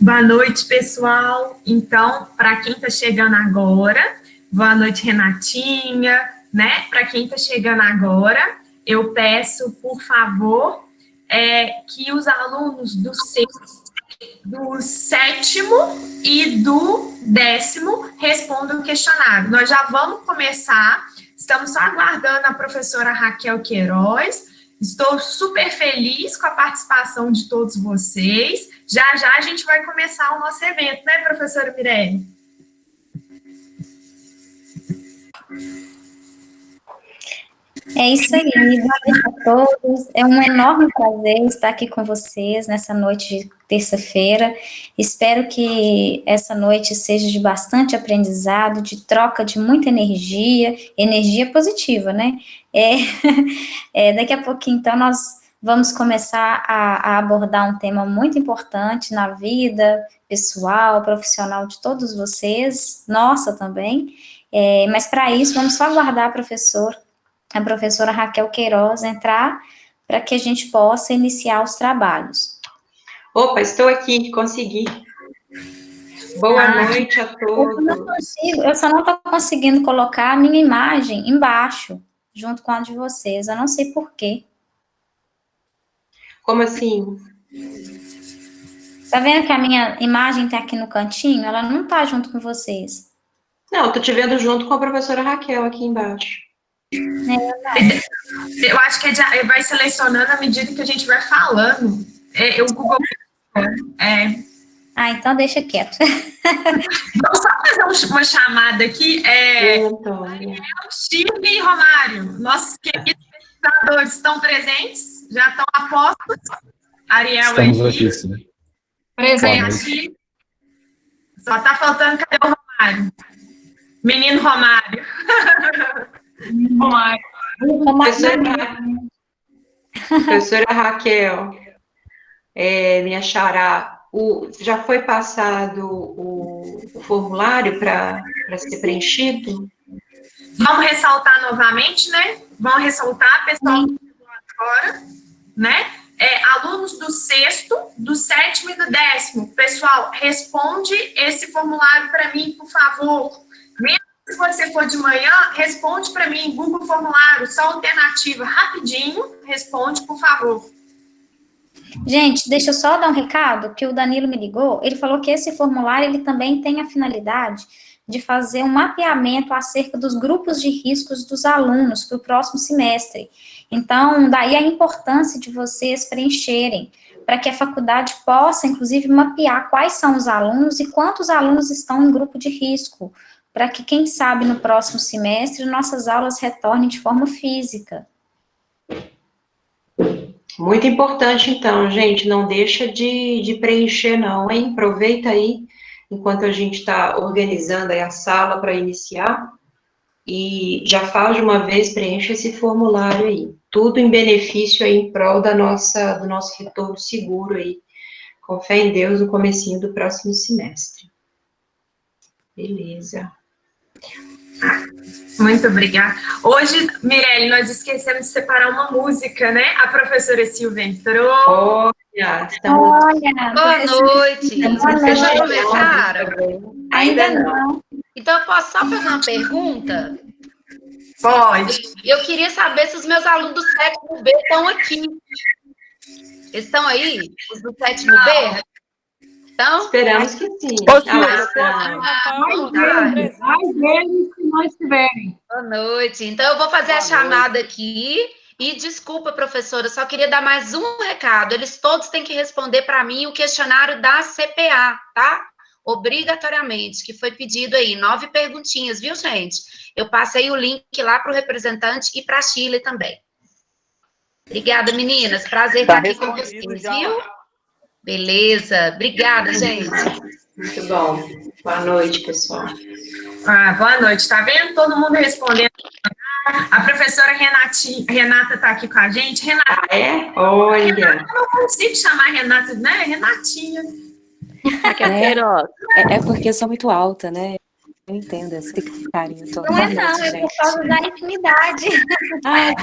Boa noite, pessoal. Então, para quem está chegando agora, boa noite, Renatinha, né? Para quem está chegando agora, eu peço, por favor, que os alunos do sétimo e do décimo respondam o questionário. Nós já vamos começar, estamos só aguardando a professora Raquel Queiroz. Estou super feliz com a participação de todos vocês. Já já a gente vai começar o nosso evento, né, professora Mirelle? É isso aí, boa noite a todos. É um enorme prazer estar aqui com vocês nessa noite de terça-feira. Espero que essa noite seja de bastante aprendizado, de troca de muita energia, energia positiva, né? Daqui a pouquinho, então, nós vamos começar a abordar um tema muito importante na vida pessoal, profissional de todos vocês, nossa também. Mas para isso, vamos só aguardar a professora Raquel Queiroz entrar para que a gente possa iniciar os trabalhos. Opa, estou aqui, consegui. Boa noite a todos. Eu só não estou conseguindo colocar a minha imagem embaixo, junto com a de vocês. Eu não sei por quê. Como assim? Tá vendo que a minha imagem está aqui no cantinho? Ela não está junto com vocês. Não, estou te vendo junto com a professora Raquel aqui embaixo. Eu acho que vai selecionando à medida que a gente vai falando. O Google. Então deixa quieto. Vamos só fazer uma chamada aqui. Ariel, Chico e Romário, nossos queridos pesquisadores, estão presentes? Já estão a postos? Ariel Estamos aqui, sim. Presente. Só está faltando, cadê o Romário? Menino Romário. Professora Raquel, minha xará, já foi passado o formulário para ser preenchido? Vamos ressaltar novamente, né? Vamos ressaltar, pessoal do agora, né? Alunos do sexto, do sétimo e do décimo. Pessoal, responde esse formulário para mim, por favor. Se você for de manhã, responde para mim, Google Formulário, só alternativa, rapidinho, responde, por favor. Gente, deixa eu só dar um recado, que o Danilo me ligou, ele falou que esse formulário, ele também tem a finalidade de fazer um mapeamento acerca dos grupos de riscos dos alunos para o próximo semestre. Então, daí a importância de vocês preencherem, para que a faculdade possa, inclusive, mapear quais são os alunos e quantos alunos estão em grupo de risco, para que, quem sabe, no próximo semestre, nossas aulas retornem de forma física. Muito importante, então, gente, não deixa de preencher, não, hein? Aproveita aí, enquanto a gente está organizando aí a sala para iniciar, e já faz de uma vez, preenche esse formulário aí. Tudo em benefício aí, em prol do nosso retorno seguro aí, com fé em Deus, no comecinho do próximo semestre. Beleza. Muito obrigada. Hoje, Mirelle, nós esquecemos de separar uma música, né? A professora Silvia entrou. Olha, boa noite. Vocês já começaram? Ainda não. Então, eu posso só fazer uma pergunta? Pode. Eu queria saber se os meus alunos do sétimo B estão aqui. Eles estão aí? Os do sétimo B? Então, esperamos que sim. Mais vezes se não estiverem. Boa noite. Então, eu vou fazer a chamada aqui. E desculpa, professora, eu só queria dar mais um recado. Eles todos têm que responder para mim o questionário da CPA, tá? Obrigatoriamente, que foi pedido aí. 9 perguntinhas, viu, gente? Eu passei o link lá para o representante e para a Chile também. Obrigada, meninas. Prazer estar aqui com vocês, viu? Beleza, obrigada, gente. Muito bom. Boa noite, pessoal. Boa noite, tá vendo? Todo mundo respondendo. A professora Renata tá aqui com a gente. Renata. Olha. Eu não consigo chamar Renata, né? Renatinha. É porque eu sou muito alta, né? Eu entendo esse carinho todo. Não é por causa da intimidade. Também,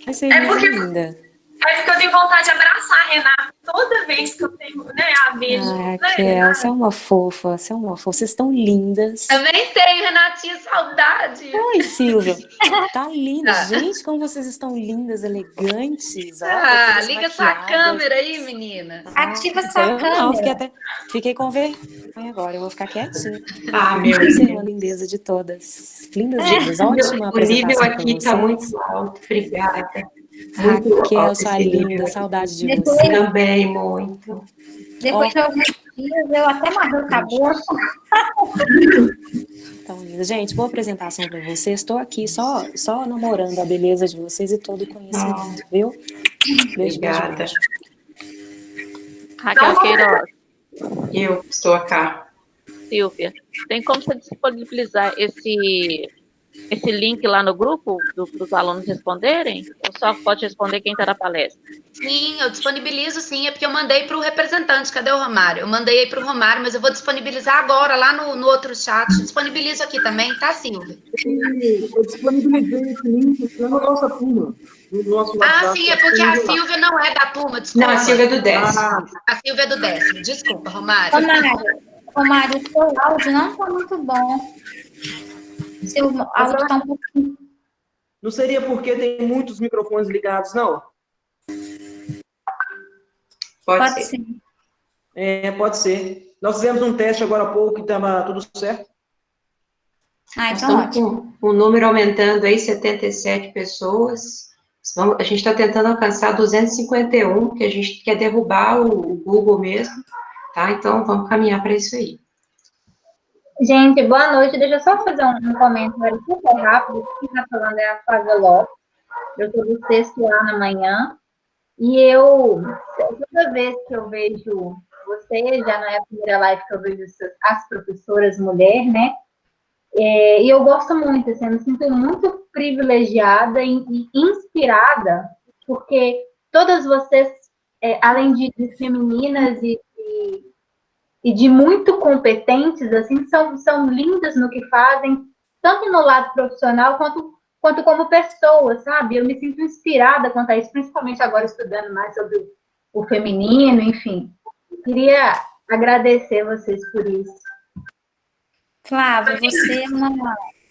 Vai ser linda. É porque eu tenho vontade de abraçar a Renata. Tô toda vez que eu tenho, né, a vejo... Raquel, você é uma fofa, você é uma fofa. Vocês estão lindas. Também tenho, Renatinha, saudade. Oi, Silvia. Tá linda. Tá. Gente, como vocês estão lindas, elegantes. Olha, todas Liga sua maquiadas. câmera aí, menina. Ativa Isso sua aí eu não, câmera. fiquei com vergonha agora, eu vou ficar quietinha. Ah, meu Você é Deus. uma lindeza de todas. Lindas, lindas. Ótima O nível apresentação aqui para está muito vocês. alto, obrigada. Muito Raquel, alto sua esse nível linda, aqui. saudade de Depois- você. Também, muito. Depois de alguns dias, eu até amarrei o cabelo. Tão linda. Gente, boa apresentação para vocês. Estou aqui só namorando a beleza de vocês e todo o conhecimento, viu? Beijo, Obrigada. beijo, beijo. Raquel Queiroz, Eu estou cá. Silvia, tem como você disponibilizar esse link lá no grupo para os alunos responderem? Ou só pode responder quem está na palestra? Sim, eu disponibilizo sim, é porque eu mandei para o representante, cadê o Romário? Eu mandei aí para o Romário, mas eu vou disponibilizar agora lá no outro chat, disponibilizo aqui também, tá, Silvia? Eu disponibilizei esse link lá na nossa turma. No nosso WhatsApp. Sim, é porque a Silvia não é da turma, desculpa. Não, a Silvia é do 10. A Silvia é do 10º, desculpa, Romário. Romário, o seu áudio não está muito bom. Seu áudio está um pouquinho... Não seria porque tem muitos microfones ligados, não? Pode ser. Pode ser. Nós fizemos um teste agora há pouco e estava tudo certo. Ah, Nós então estamos ótimo. com o número aumentando aí, 77 pessoas. A gente está tentando alcançar 251, que a gente quer derrubar o Google mesmo, tá? Então, vamos caminhar para isso aí. Gente, boa noite. Deixa eu só fazer um comentário super rápido. Quem está falando é a Flávia Lopes. Eu estou do 6º A na manhã. E toda vez que eu vejo você, já não é a primeira live que eu vejo as professoras mulher, né? E eu gosto muito, assim, eu me sinto muito privilegiada e inspirada, porque todas vocês, além de femininas e de muito competentes, assim, são lindas no que fazem, tanto no lado profissional quanto como pessoa, sabe? Eu me sinto inspirada quanto a isso, principalmente agora estudando mais sobre o feminino, enfim. Queria agradecer vocês por isso. Flávia,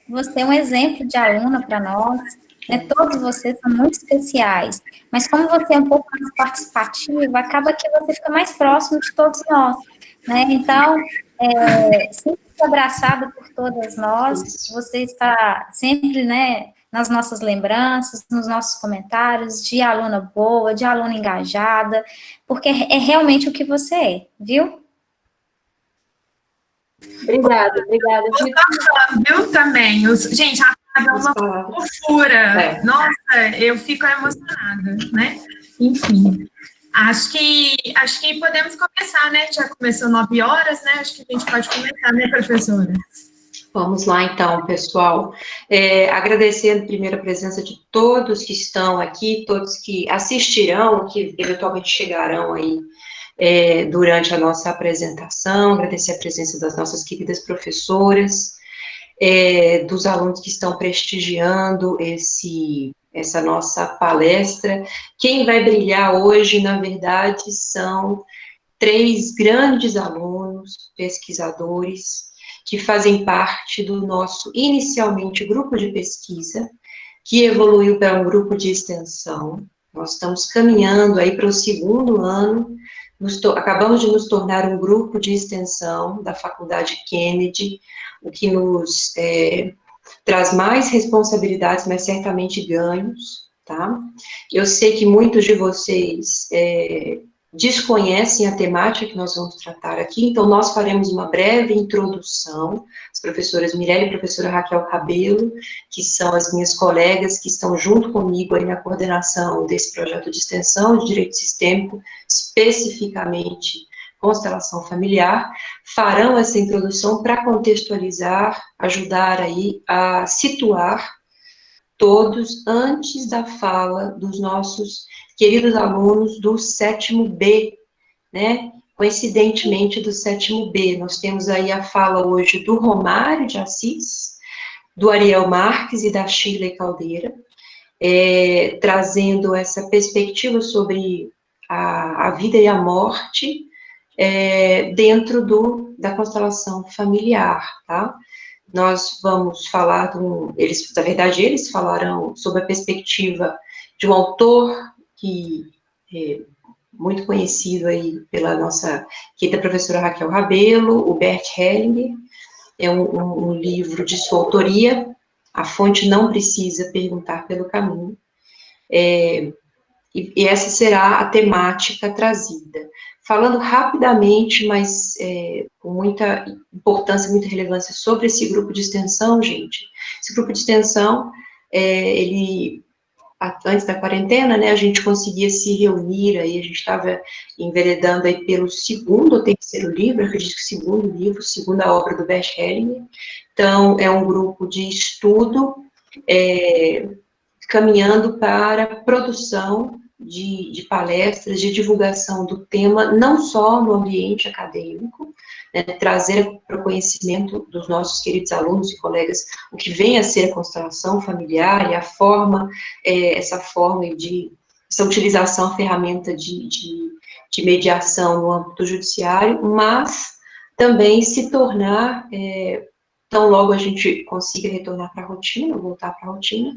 você é um exemplo de aluna para nós, né? Todos vocês são muito especiais, mas como você é um pouco mais participativa, acaba que você fica mais próximo de todos nós, né? Então, sempre abraçada por todas nós, você está sempre, né, nas nossas lembranças, nos nossos comentários, de aluna boa, de aluna engajada, porque é realmente o que você é, viu? Obrigada. Viu também? Gente, a Flávia é uma fofura. Nossa, eu fico emocionada, né? Enfim, acho que podemos começar, né? Já começou 9 horas, né? Acho que a gente pode começar, né, professora? Vamos lá, então, pessoal. Agradecendo primeiro a presença de todos que estão aqui, todos que assistirão, que eventualmente chegarão aí durante a nossa apresentação, agradecer a presença das nossas queridas professoras, dos alunos que estão prestigiando essa nossa palestra. Quem vai brilhar hoje, na verdade, são 3 grandes alunos, pesquisadores, que fazem parte do nosso, inicialmente, grupo de pesquisa, que evoluiu para um grupo de extensão. Nós estamos caminhando aí para o 2º ano, acabamos de nos tornar um grupo de extensão da Faculdade Kennedy, o que nos traz mais responsabilidades, mas certamente ganhos, tá? Eu sei que muitos de vocês desconhecem a temática que nós vamos tratar aqui, então nós faremos uma breve introdução, as professoras Mirelle e professora Raquel Cabelo, que são as minhas colegas que estão junto comigo aí na coordenação desse projeto de extensão de direito sistêmico, especificamente constelação familiar, farão essa introdução para contextualizar, ajudar aí a situar todos antes da fala dos nossos queridos alunos do 7º B, né? Coincidentemente do 7º B, nós temos aí a fala hoje do Romário de Assis, do Ariel Marques e da Shirley Caldeira, trazendo essa perspectiva sobre a vida e a morte dentro da constelação familiar, tá? Nós vamos falar na verdade, eles falarão sobre a perspectiva de um autor que é muito conhecido aí pela nossa querida professora Raquel Rabelo, o Bert Hellinger. É um livro de sua autoria, A Fonte Não Precisa Perguntar pelo Caminho. E essa será a temática trazida. Falando rapidamente, mas com muita importância, muita relevância sobre esse grupo de extensão, gente. Esse grupo de extensão, antes da quarentena, né, a gente conseguia se reunir, aí a gente estava enveredando aí pelo segundo ou terceiro livro, acredito que segundo livro, segunda obra do Bert Hellinger. Então, é um grupo de estudo caminhando para a produção de palestras, de divulgação do tema, não só no ambiente acadêmico, né, trazer para o conhecimento dos nossos queridos alunos e colegas o que vem a ser a constelação familiar e a forma, essa utilização, a ferramenta de mediação no âmbito judiciário, mas também se tornar, tão logo a gente consiga retornar para a rotina, voltar para a rotina,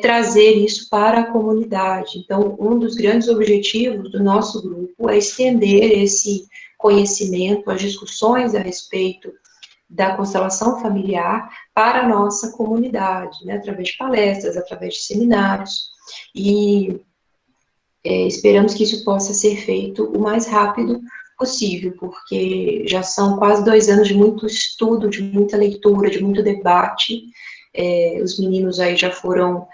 trazer isso para a comunidade. Então, um dos grandes objetivos do nosso grupo é estender esse conhecimento, as discussões a respeito da constelação familiar para a nossa comunidade, né, através de palestras, através de seminários, e esperamos que isso possa ser feito o mais rápido possível, porque já são quase 2 anos de muito estudo, de muita leitura, de muito debate. Os meninos aí já foram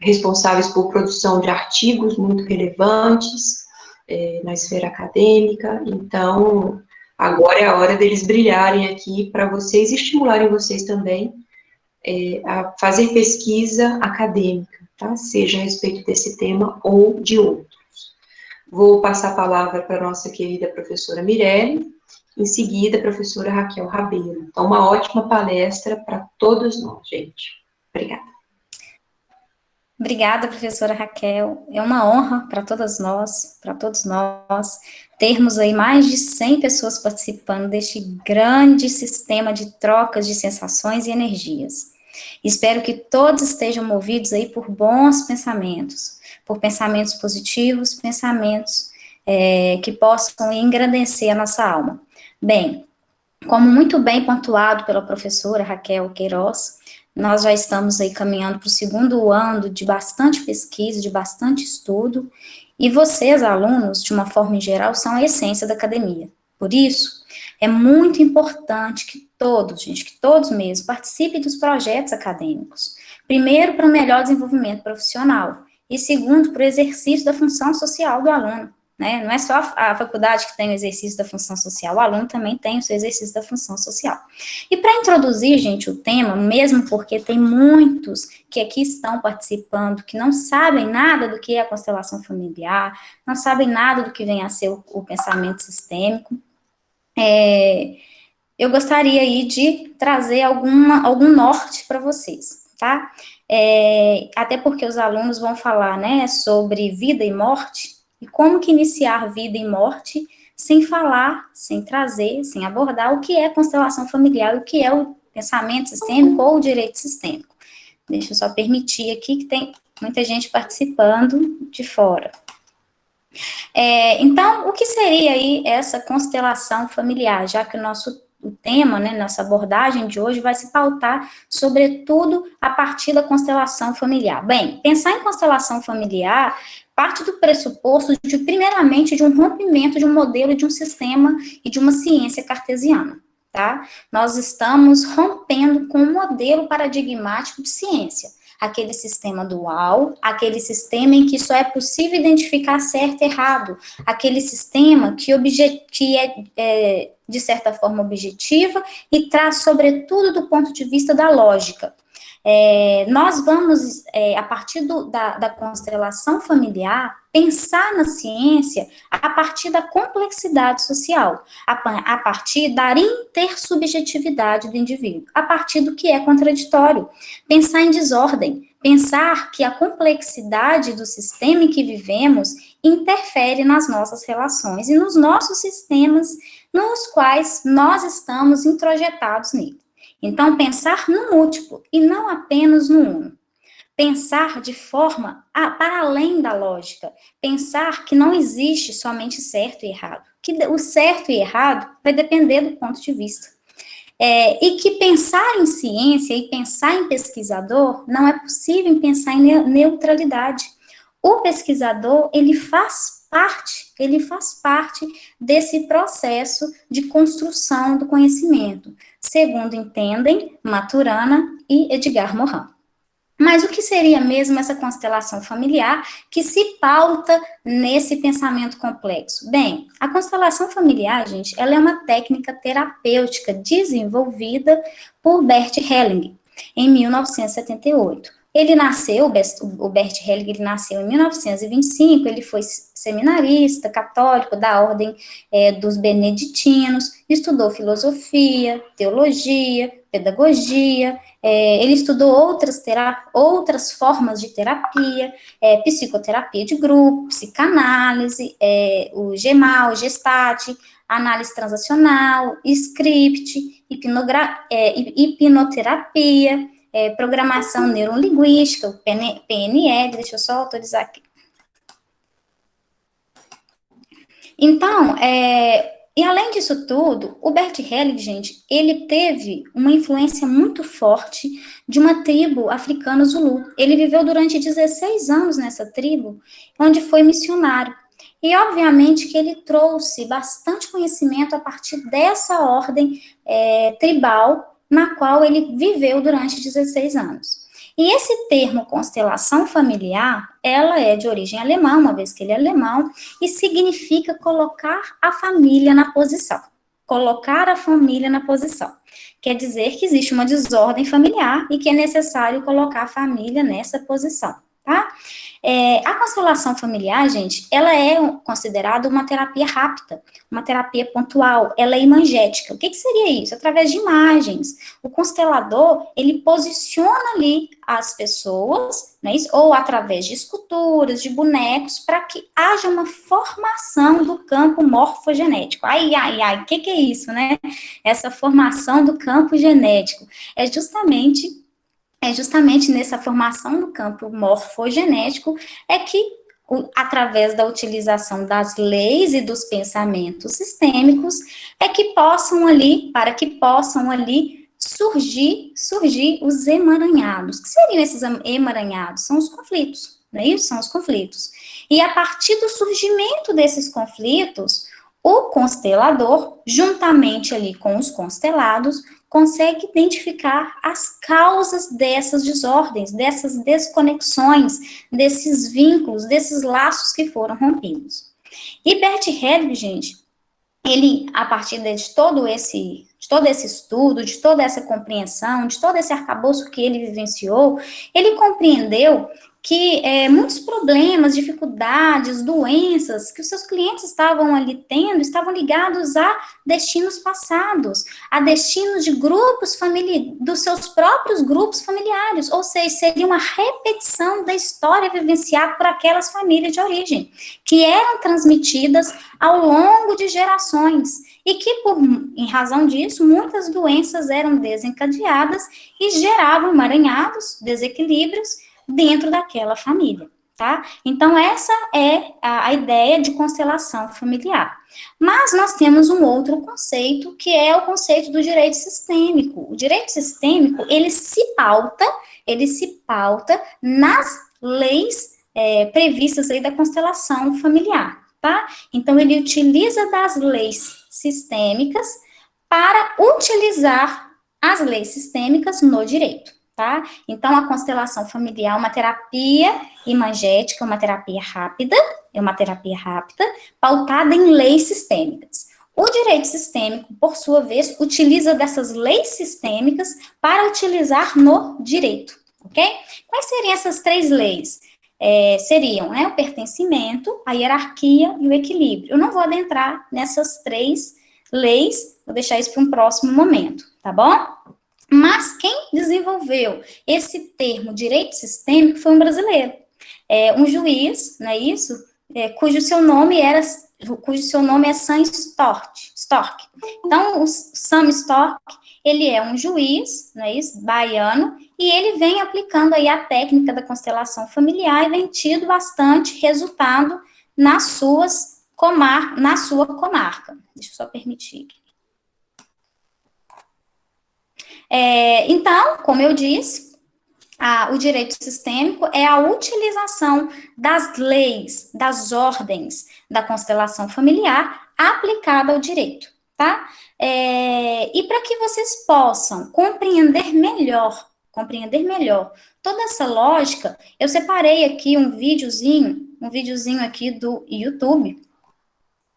responsáveis por produção de artigos muito relevantes na esfera acadêmica, então agora é a hora deles brilharem aqui para vocês e estimularem vocês também a fazer pesquisa acadêmica, tá? Seja a respeito desse tema ou de outros. Vou passar a palavra para a nossa querida professora Mirelle, em seguida a professora Raquel Rabelo. Então, uma ótima palestra para todos nós, gente. Obrigada. Obrigada, professora Raquel. É uma honra para todos nós, termos aí mais de 100 pessoas participando deste grande sistema de trocas de sensações e energias. Espero que todos estejam movidos aí por bons pensamentos, por pensamentos positivos, pensamentos que possam engrandecer a nossa alma. Bem, como muito bem pontuado pela professora Raquel Queiroz, nós já estamos aí caminhando para o 2º ano de bastante pesquisa, de bastante estudo, e vocês, alunos, de uma forma em geral, são a essência da academia. Por isso, é muito importante que todos mesmo, participem dos projetos acadêmicos. Primeiro, para o melhor desenvolvimento profissional, e segundo, para o exercício da função social do aluno. Né? Não é só a faculdade que tem o exercício da função social, o aluno também tem o seu exercício da função social. E para introduzir, gente, o tema, mesmo porque tem muitos que aqui estão participando, que não sabem nada do que é a constelação familiar, não sabem nada do que vem a ser o pensamento sistêmico, eu gostaria aí de trazer algum norte para vocês, tá? Até porque os alunos vão falar, né, sobre vida e morte, e como que iniciar vida e morte sem falar, sem trazer, sem abordar o que é constelação familiar, o que é o pensamento sistêmico ou o direito sistêmico. Deixa eu só permitir aqui que tem muita gente participando de fora. Então, o que seria aí essa constelação familiar, já que o tema, né, nossa abordagem de hoje vai se pautar, sobretudo, a partir da constelação familiar. Bem, pensar em constelação familiar parte do pressuposto primeiramente, de um rompimento de um modelo, de um sistema e de uma ciência cartesiana, tá? Nós estamos rompendo com um modelo paradigmático de ciência, aquele sistema dual, aquele sistema em que só é possível identificar certo e errado, aquele sistema que é de certa forma, objetiva e traz, sobretudo, do ponto de vista da lógica. Nós vamos, a partir da constelação familiar, pensar na ciência a partir da complexidade social, a partir da intersubjetividade do indivíduo, a partir do que é contraditório, pensar em desordem, pensar que a complexidade do sistema em que vivemos interfere nas nossas relações e nos nossos sistemas nos quais nós estamos introjetados nele. Então, pensar no múltiplo e não apenas no uno. Pensar de forma para além da lógica. Pensar que não existe somente certo e errado. Que o certo e errado vai depender do ponto de vista. E que pensar em ciência e pensar em pesquisador não é possível em pensar em neutralidade. O pesquisador, ele faz parte desse processo de construção do conhecimento, segundo entendem Maturana e Edgar Morin. Mas o que seria mesmo essa constelação familiar que se pauta nesse pensamento complexo? Bem, a constelação familiar, gente, ela é uma técnica terapêutica desenvolvida por Bert Hellinger em 1978. Ele nasceu, o Bert Hellinger, ele nasceu em 1925, ele foi seminarista católico da ordem dos beneditinos, estudou filosofia, teologia, pedagogia, ele estudou outras formas de terapia, psicoterapia de grupo, psicanálise, o GEMAL, Gestalt, análise transacional, script, hipnoterapia, programação neurolinguística, o PNL, deixa eu só autorizar aqui. Então, e além disso tudo, o Bert Hellinger, gente, ele teve uma influência muito forte de uma tribo africana Zulu. Ele viveu durante 16 anos nessa tribo, onde foi missionário. E, obviamente, que ele trouxe bastante conhecimento a partir dessa ordem tribal, na qual ele viveu durante 16 anos. E esse termo constelação familiar, ela é de origem alemã, uma vez que ele é alemão, e significa colocar a família na posição. Colocar a família na posição. Quer dizer que existe uma desordem familiar e que é necessário colocar a família nessa posição, tá? A constelação familiar, gente, ela é considerada uma terapia rápida, uma terapia pontual, ela é imagética. O que seria isso? Através de imagens. O constelador, ele posiciona ali as pessoas, né, ou através de esculturas, de bonecos, para que haja uma formação do campo morfogenético. O que é isso, né? Essa formação do campo genético é justamente nessa formação do campo morfogenético que, através da utilização das leis e dos pensamentos sistêmicos, para que possam ali surgir os emaranhados. O que seriam esses emaranhados? São os conflitos, não é isso? São os conflitos. E a partir do surgimento desses conflitos, o constelador, juntamente ali com os constelados, consegue identificar as causas dessas desordens, dessas desconexões, desses vínculos, desses laços que foram rompidos. E Bert Hellinger, gente, ele, a partir de todo esse estudo, de toda essa compreensão, de todo esse arcabouço que ele vivenciou, ele compreendeu que muitos problemas, dificuldades, doenças que os seus clientes estavam ali tendo, estavam ligados a destinos passados, a destinos de dos seus próprios grupos familiares, ou seja, seria uma repetição da história vivenciada por aquelas famílias de origem, que eram transmitidas ao longo de gerações, e que, em razão disso, muitas doenças eram desencadeadas e geravam emaranhados, desequilíbrios, dentro daquela família, tá? Então, essa é a ideia de constelação familiar. Mas nós temos um outro conceito, que é o conceito do direito sistêmico. O direito sistêmico, ele se pauta nas leis previstas aí da constelação familiar, tá? Então, ele utiliza das leis sistêmicas para utilizar as leis sistêmicas no direito. Tá? Então, a constelação familiar é uma terapia imagética, uma terapia rápida, pautada em leis sistêmicas. O direito sistêmico, por sua vez, utiliza dessas leis sistêmicas para utilizar no direito, ok? Quais seriam essas três leis? Seriam, né, o pertencimento, a hierarquia e o equilíbrio. Eu não vou adentrar nessas três leis, vou deixar isso para um próximo momento, tá bom? Mas quem desenvolveu esse termo direito sistêmico foi um brasileiro. Um juiz, não é isso? Cujo seu nome é Sam Storck. Então, o Sam Storck, ele é um juiz, não é isso? Baiano, e ele vem aplicando aí a técnica da constelação familiar e vem tido bastante resultado na sua comarca. Deixa eu só permitir. Então, como eu disse, o direito sistêmico é a utilização das leis, das ordens da constelação familiar aplicada ao direito, tá? E para que vocês possam compreender melhor toda essa lógica, eu separei aqui um videozinho aqui do YouTube,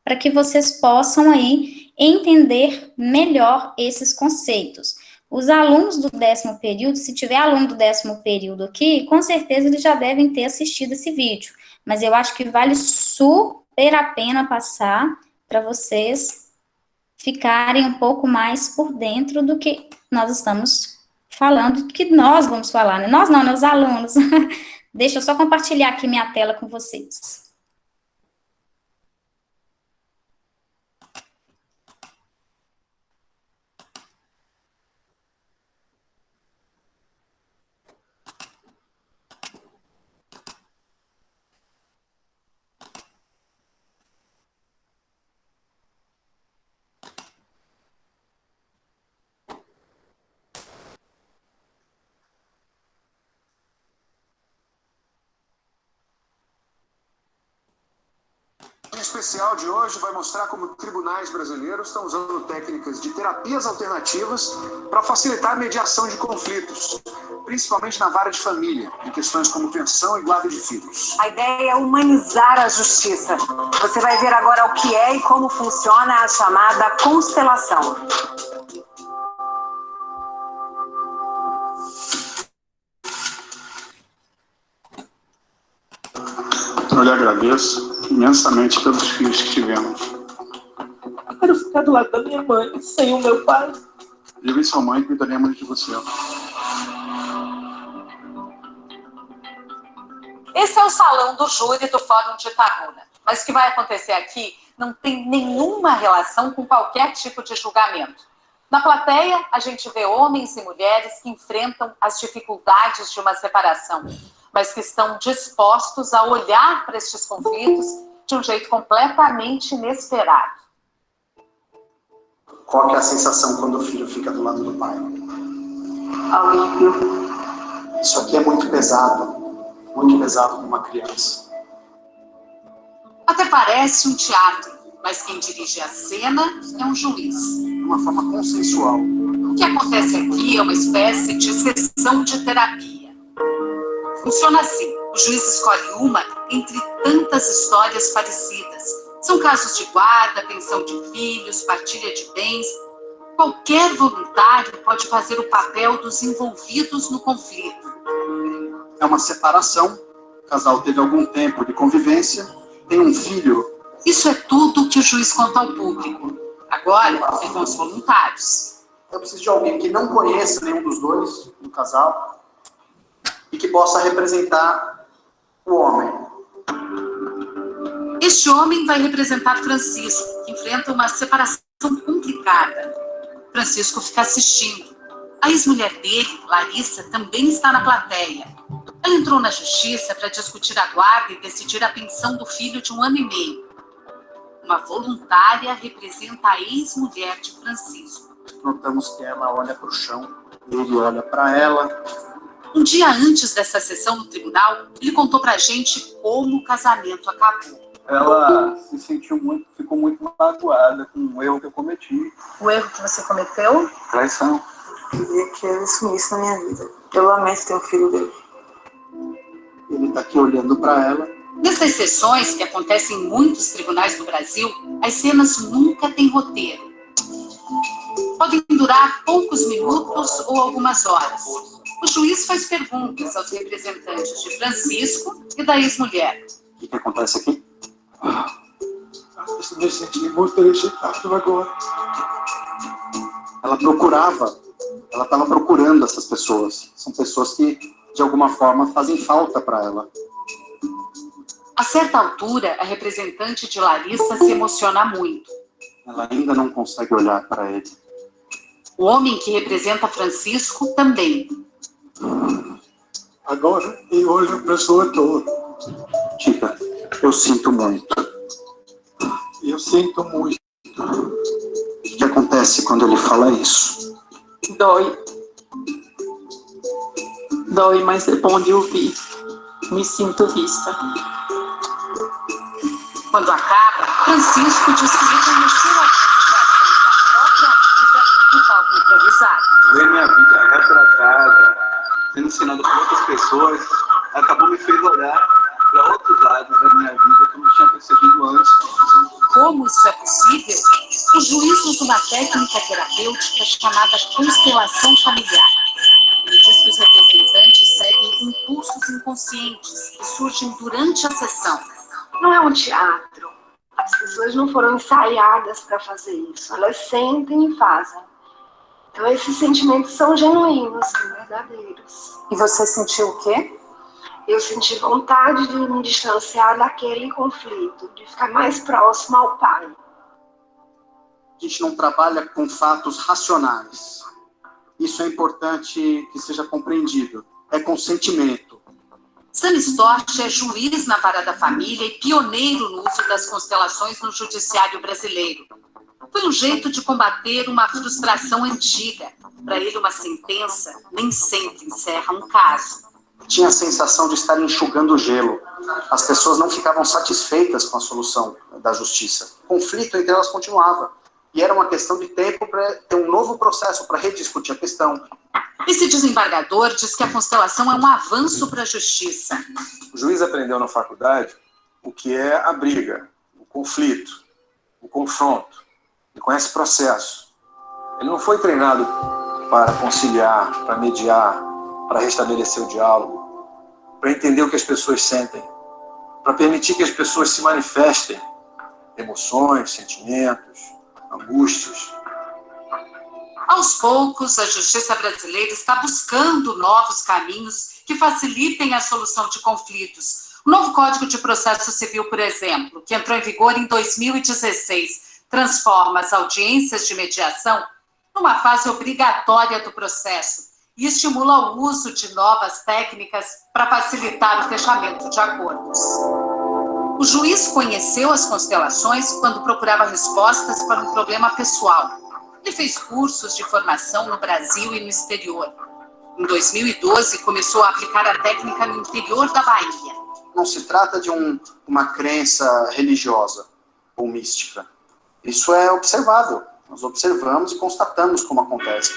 para que vocês possam aí entender melhor esses conceitos. Os alunos do 10º período, se tiver aluno do 10º período aqui, com certeza eles já devem ter assistido esse vídeo, mas eu acho que vale super a pena passar para vocês ficarem um pouco mais por dentro do que nós estamos falando, do que nós vamos falar, né? Nós não, né? Os alunos. Deixa eu só compartilhar aqui minha tela com vocês. O especial de hoje vai mostrar como tribunais brasileiros estão usando técnicas de terapias alternativas para facilitar a mediação de conflitos, principalmente na vara de família, em questões como pensão e guarda de filhos. A ideia é humanizar a justiça. Você vai ver agora o que é e como funciona a chamada constelação. Eu lhe agradeço imensamente pelos filhos que tivemos. Eu quero ficar do lado da minha mãe, sem o meu pai. Eu e sua mãe cuidaremos de você. Esse é o salão do júri do Fórum de Itabuna. Mas o que vai acontecer aqui não tem nenhuma relação com qualquer tipo de julgamento. Na plateia, a gente vê homens e mulheres que enfrentam as dificuldades de uma separação, mas que estão dispostos a olhar para estes conflitos de um jeito completamente inesperado. Qual que é a sensação quando o filho fica do lado do pai? Alívio. Isso aqui é muito pesado para uma criança. Até parece um teatro, mas quem dirige a cena é um juiz. De uma forma consensual. O que acontece aqui é uma espécie de sessão de terapia. Funciona assim, o juiz escolhe uma entre tantas histórias parecidas. São casos de guarda, pensão de filhos, partilha de bens. Qualquer voluntário pode fazer o papel dos envolvidos no conflito. É uma separação, o casal teve algum tempo de convivência, tem um filho. Isso é tudo que o juiz conta ao público. Agora, é com os voluntários. Eu preciso de alguém que não conheça nenhum dos dois, do casal, e que possa representar o homem. Este homem vai representar Francisco, que enfrenta uma separação complicada. Francisco fica assistindo. A ex-mulher dele, Larissa, também está na plateia. Ela entrou na justiça para discutir a guarda e decidir a pensão do filho de 1 ano e meio. Uma voluntária representa a ex-mulher de Francisco. Notamos que ela olha para o chão, ele olha para ela. Um dia antes dessa sessão no tribunal, ele contou pra gente como o casamento acabou. Ela se sentiu ficou muito magoada com o erro que eu cometi. O erro que você cometeu? Traição. Queria que ele sumisse na minha vida. Eu lamento ter um filho dele. Ele está aqui olhando para ela. Nessas sessões, que acontecem em muitos tribunais do Brasil, as cenas nunca têm roteiro. Podem durar poucos minutos ou algumas horas. O juiz faz perguntas aos representantes de Francisco e da ex-mulher. O que acontece aqui? Esse me senti muito rejeitado agora. Ela procurava Ela estava procurando essas pessoas. São pessoas que, de alguma forma, fazem falta para ela. A certa altura, a representante de Larissa se emociona muito. Ela ainda não consegue olhar para ele. O homem que representa Francisco também. Agora eu olho a pessoa toda. Tita, eu sinto muito. Eu sinto muito. O que acontece quando ele fala isso? Dói. Dói, mas é bom de ouvir. Me sinto vista. Quando acaba, Francisco diz que reconheceu a participação da própria vida no palco improvisado. Ver minha vida retratada, sendo ensinada por outras pessoas, acabou me fez olhar para outros lados da minha vida que eu não tinha percebido antes. Como isso é possível? O juiz usa uma técnica terapêutica chamada constelação familiar. Ele diz que os representantes seguem impulsos inconscientes que surgem durante a sessão. Não é um teatro. As pessoas não foram ensaiadas para fazer isso. Elas sentem e fazem. Então, esses sentimentos são genuínos, são verdadeiros. E você sentiu o quê? Eu senti vontade de me distanciar daquele conflito, de ficar mais próximo ao pai. A gente não trabalha com fatos racionais. Isso é importante que seja compreendido. É consentimento. Sam Storch é juiz na Vara da Família e pioneiro no uso das constelações no judiciário brasileiro. Foi um jeito de combater uma frustração antiga. Para ele, uma sentença nem sempre encerra um caso. Tinha a sensação de estar enxugando gelo. As pessoas não ficavam satisfeitas com a solução da justiça. O conflito entre elas continuava. E era uma questão de tempo para ter um novo processo para rediscutir a questão. Esse desembargador diz que a constelação é um avanço para a justiça. O juiz aprendeu na faculdade o que é a briga, o conflito, o confronto. Ele conhece o processo. Ele não foi treinado para conciliar, para mediar, para restabelecer o diálogo, para entender o que as pessoas sentem, para permitir que as pessoas se manifestem emoções, sentimentos, angústias. Aos poucos, a justiça brasileira está buscando novos caminhos que facilitem a solução de conflitos. O novo Código de Processo Civil, por exemplo, que entrou em vigor em 2016, transforma as audiências de mediação numa fase obrigatória do processo e estimula o uso de novas técnicas para facilitar o fechamento de acordos. O juiz conheceu as constelações quando procurava respostas para um problema pessoal. Ele fez cursos de formação no Brasil e no exterior. Em 2012, começou a aplicar a técnica no interior da Bahia. Não se trata de uma crença religiosa ou mística. Isso é observável. Nós observamos e constatamos como acontece.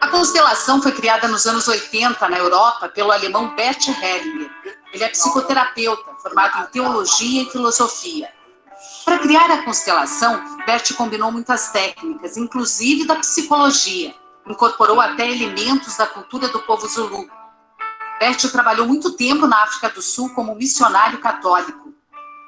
A constelação foi criada nos anos 80 na Europa pelo alemão Bert Hellinger. Ele é psicoterapeuta, formado em teologia e filosofia. Para criar a constelação, Bert combinou muitas técnicas, inclusive da psicologia. Incorporou até elementos da cultura do povo Zulu. Bert trabalhou muito tempo na África do Sul como missionário católico.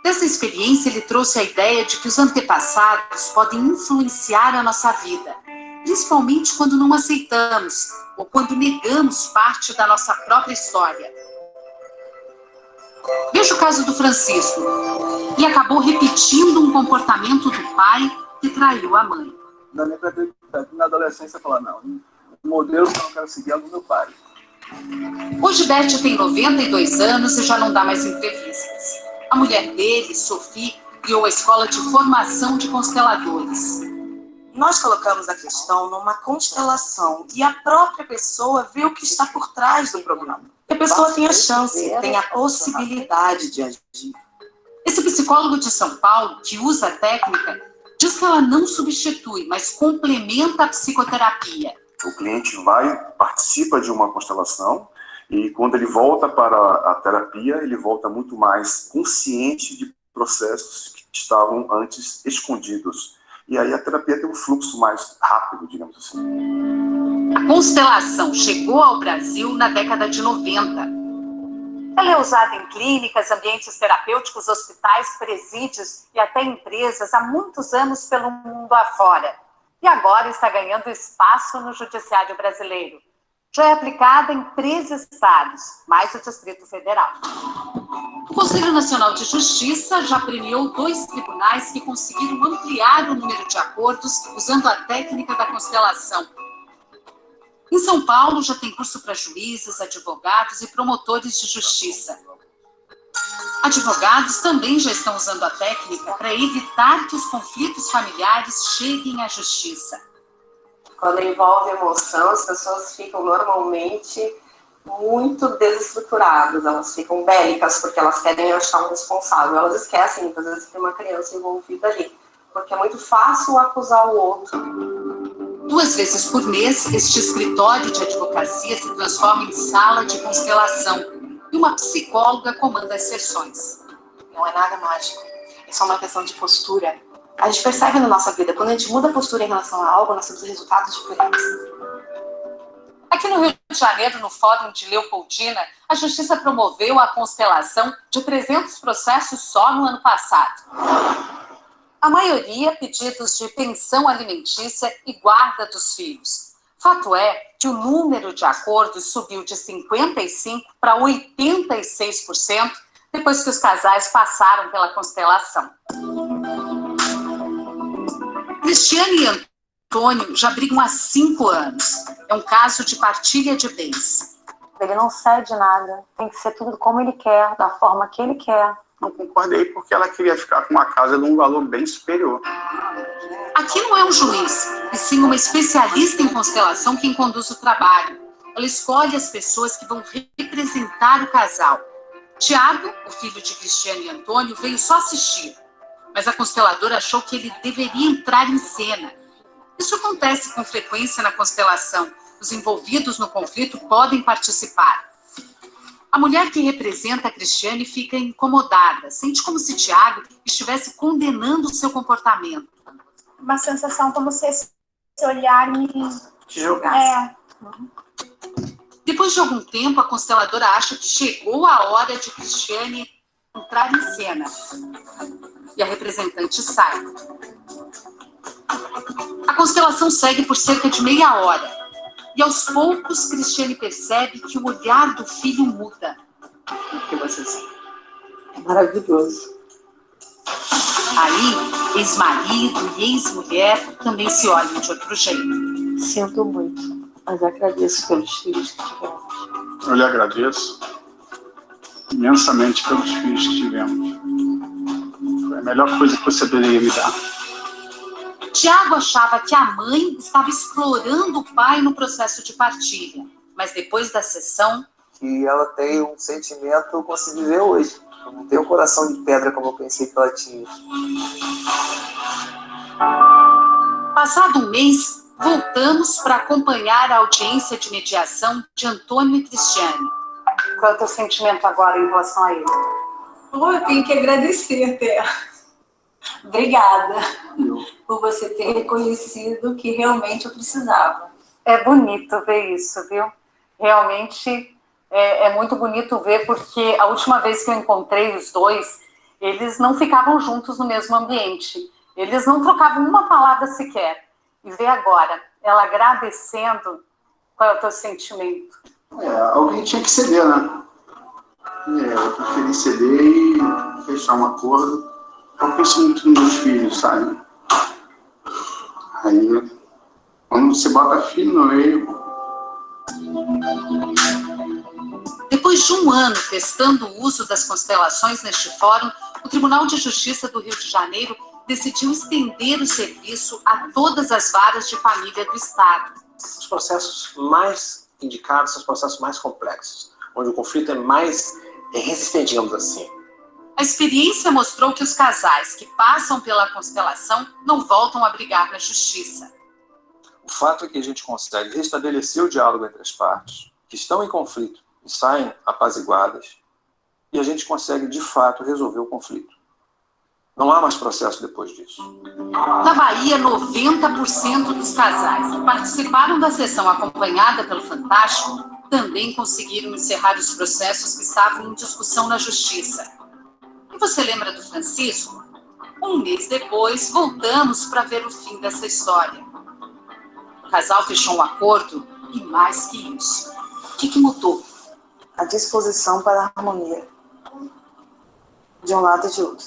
Dessa experiência, ele trouxe a ideia de que os antepassados podem influenciar a nossa vida, principalmente quando não aceitamos ou quando negamos parte da nossa própria história. Veja o caso do Francisco. E acabou repetindo um comportamento do pai que traiu a mãe. Na minha adolescência, eu falava, não, o modelo que eu não quero seguir é o do meu pai. Hoje, Bert tem 92 anos e já não dá mais entrevistas. A mulher dele, Sophie, criou a escola de formação de consteladores. Nós colocamos a questão numa constelação e a própria pessoa vê o que está por trás do problema. A pessoa tem a chance, tem a possibilidade de agir. Esse psicólogo de São Paulo, que usa a técnica, diz que ela não substitui, mas complementa a psicoterapia. O cliente participa de uma constelação e quando ele volta para a terapia, ele volta muito mais consciente de processos que estavam antes escondidos. E aí a terapia tem um fluxo mais rápido, digamos assim. A constelação chegou ao Brasil na década de 90. Ela é usada em clínicas, ambientes terapêuticos, hospitais, presídios e até empresas há muitos anos pelo mundo afora. e agora está ganhando espaço no judiciário brasileiro. Já é aplicada em 13 estados, mais o Distrito Federal. O Conselho Nacional de Justiça já premiou 2 tribunais que conseguiram ampliar o número de acordos usando a técnica da constelação. Em São Paulo, já tem curso para juízes, advogados e promotores de justiça. Advogados também já estão usando a técnica para evitar que os conflitos familiares cheguem à justiça. Quando envolve emoção, as pessoas ficam normalmente muito desestruturadas, elas ficam bélicas porque elas querem achar um responsável, elas esquecem muitas vezes que tem uma criança envolvida ali, porque é muito fácil acusar o outro. 2 vezes por mês, este escritório de advocacia se transforma em sala de constelação e uma psicóloga comanda as sessões. Não é nada mágico, é só uma questão de postura. A gente percebe na nossa vida, quando a gente muda a postura em relação a algo, nós temos resultados diferentes. Aqui no Rio de Janeiro, no Fórum de Leopoldina, a Justiça promoveu a constelação de 300 processos só no ano passado. A maioria pedidos de pensão alimentícia e guarda dos filhos. Fato é que o número de acordos subiu de 55% para 86% depois que os casais passaram pela constelação. Cristiane e Antônio já brigam há 5 anos. É um caso de partilha de bens. Ele não cede nada. Tem que ser tudo como ele quer, da forma que ele quer. Não concordei porque ela queria ficar com uma casa de um valor bem superior. Aqui não é um juiz, e sim uma especialista em constelação quem conduz o trabalho. Ela escolhe as pessoas que vão representar o casal. Tiago, o filho de Cristiane e Antônio, veio só assistir. Mas a consteladora achou que ele deveria entrar em cena. Isso acontece com frequência na constelação. Os envolvidos no conflito podem participar. A mulher que representa a Cristiane fica incomodada, sente como se Tiago estivesse condenando o seu comportamento. Uma sensação como se esse olhar me julgasse. Depois de algum tempo, a consteladora acha que chegou a hora de Cristiane entrar em cena. E a representante sai. A constelação segue por cerca de meia hora. E aos poucos, Cristiane percebe que o olhar do filho muda. O que você sente? É maravilhoso. Aí, ex-marido e ex-mulher também se olham de outro jeito. Sinto muito, mas agradeço pelos filhos que tivemos. Eu lhe agradeço imensamente pelos filhos que tivemos. Foi a melhor coisa que você poderia me dar. Tiago achava que a mãe estava explorando o pai no processo de partilha, mas depois da sessão... Que ela tem um sentimento que eu consegui ver hoje. Eu não tenho um coração de pedra como eu pensei que ela tinha. Passado um mês, voltamos para acompanhar a audiência de mediação de Antônio e Cristiane. Qual é o teu sentimento agora em relação a ele? Eu tenho que agradecer até. Obrigada por você ter reconhecido que realmente eu precisava. É bonito ver isso, viu? Realmente é muito bonito ver, porque a última vez que eu encontrei os dois, eles não ficavam juntos no mesmo ambiente. Eles não trocavam uma palavra sequer. E ver agora, ela agradecendo, qual é o teu sentimento? Alguém tinha que ceder, né? Eu preferi ceder e fechar um acordo. Eu penso muito nos meus filhos, sabe? Aí, quando você bota filho no meio... Depois de um ano testando o uso das constelações neste fórum, o Tribunal de Justiça do Rio de Janeiro decidiu estender o serviço a todas as varas de família do Estado. Os processos mais indicados são os processos mais complexos, onde o conflito é mais resistente, digamos assim. A experiência mostrou que os casais que passam pela constelação não voltam a brigar na justiça. O fato é que a gente consegue restabelecer o diálogo entre as partes, que estão em conflito e saem apaziguadas, e a gente consegue, de fato, resolver o conflito. Não há mais processo depois disso. Na Bahia, 90% dos casais que participaram da sessão acompanhada pelo Fantástico também conseguiram encerrar os processos que estavam em discussão na justiça. E você lembra do Francisco? Um mês depois, voltamos para ver o fim dessa história. O casal fechou um acordo e mais que isso. O que mudou? A disposição para a harmonia. De um lado e de outro.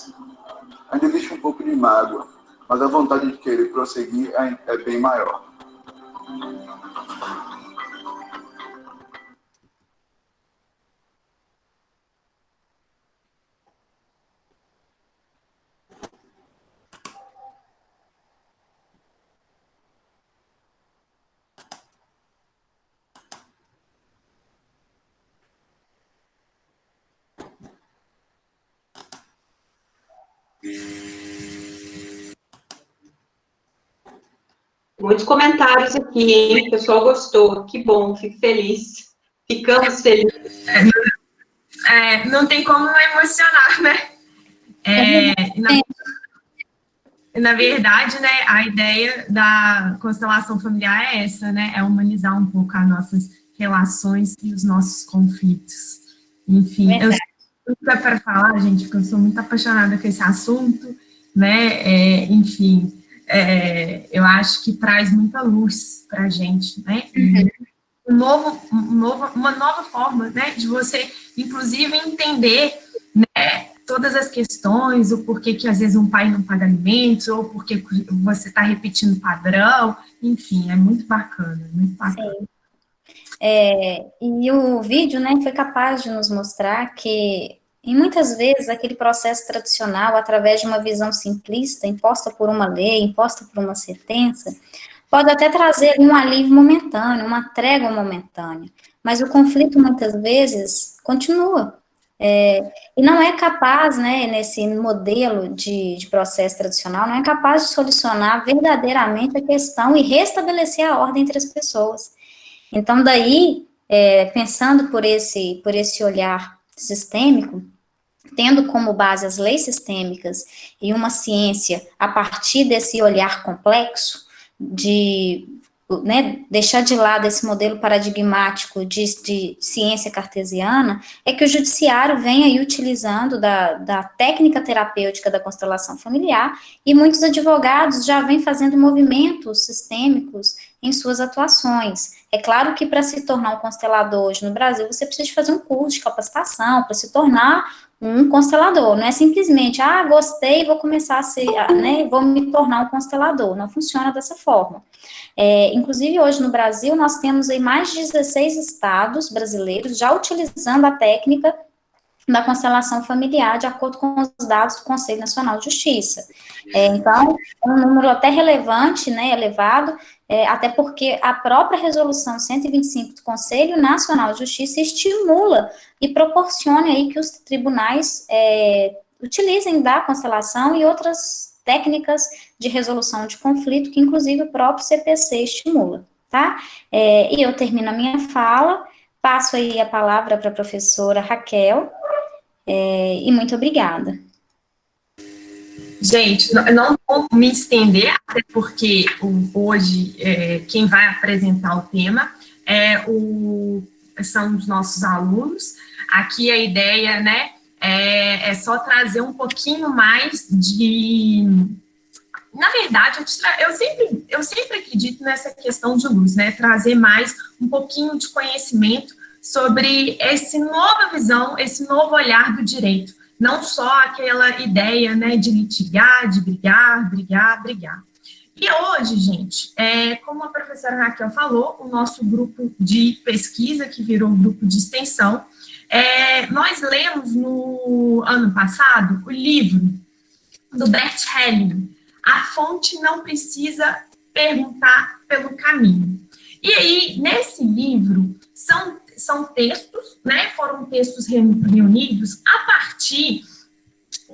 Ainda existe um pouco de mágoa, mas a vontade de querer prosseguir é bem maior. Muitos comentários aqui, hein? O pessoal gostou. Que bom, fico feliz. Ficamos felizes. Não tem como não emocionar, né? Na verdade, né, a ideia da constelação familiar é essa, né? É humanizar um pouco as nossas relações e os nossos conflitos. Enfim, eu sou para falar, gente, porque eu sou muito apaixonada com esse assunto, né? Enfim, eu acho que traz muita luz para a gente, né? Uma nova forma, né, de você, inclusive, entender, né, todas as questões, o porquê que às vezes um pai não paga alimentos, ou porque você está repetindo padrão, enfim, é muito bacana, muito bacana. Sim. E o vídeo, né, foi capaz de nos mostrar que, e muitas vezes, aquele processo tradicional, através de uma visão simplista, imposta por uma lei, imposta por uma sentença, pode até trazer um alívio momentâneo, uma trégua momentânea, mas o conflito, muitas vezes, continua. E não é capaz, né, nesse modelo de processo tradicional, não é capaz de solucionar verdadeiramente a questão e restabelecer a ordem entre as pessoas. Então, daí, pensando por esse olhar sistêmico, tendo como base as leis sistêmicas e uma ciência a partir desse olhar complexo, de, né, deixar de lado esse modelo paradigmático de ciência cartesiana, é que o judiciário vem aí utilizando da técnica terapêutica da constelação familiar, e muitos advogados já vêm fazendo movimentos sistêmicos em suas atuações. É claro que para se tornar um constelador hoje no Brasil, você precisa fazer um curso de capacitação para se tornar um constelador. Não é simplesmente, gostei, vou começar a ser, né, vou me tornar um constelador. Não funciona dessa forma. Inclusive, hoje no Brasil, nós temos aí mais de 16 estados brasileiros já utilizando a técnica da constelação familiar, de acordo com os dados do Conselho Nacional de Justiça. Então, é um número até relevante, né, elevado, até porque a própria resolução 125 do Conselho Nacional de Justiça estimula e proporciona aí que os tribunais utilizem da constelação e outras técnicas de resolução de conflito, que inclusive o próprio CPC estimula, tá? E eu termino a minha fala, passo aí a palavra para a professora Raquel, e muito obrigada. Gente, não vou me estender, até porque hoje quem vai apresentar o tema são os nossos alunos. Aqui a ideia, né, é só trazer um pouquinho mais de... Na verdade, eu sempre acredito nessa questão de luz, né, trazer mais um pouquinho de conhecimento sobre essa nova visão, esse novo olhar do direito. Não só aquela ideia, né, de litigar, de brigar. E hoje, gente, como a professora Raquel falou, o nosso grupo de pesquisa, que virou um grupo de extensão, nós lemos no ano passado o livro do Bert Helling, A Fonte Não Precisa Perguntar pelo Caminho. E aí, nesse livro, são textos, né, foram textos reunidos a partir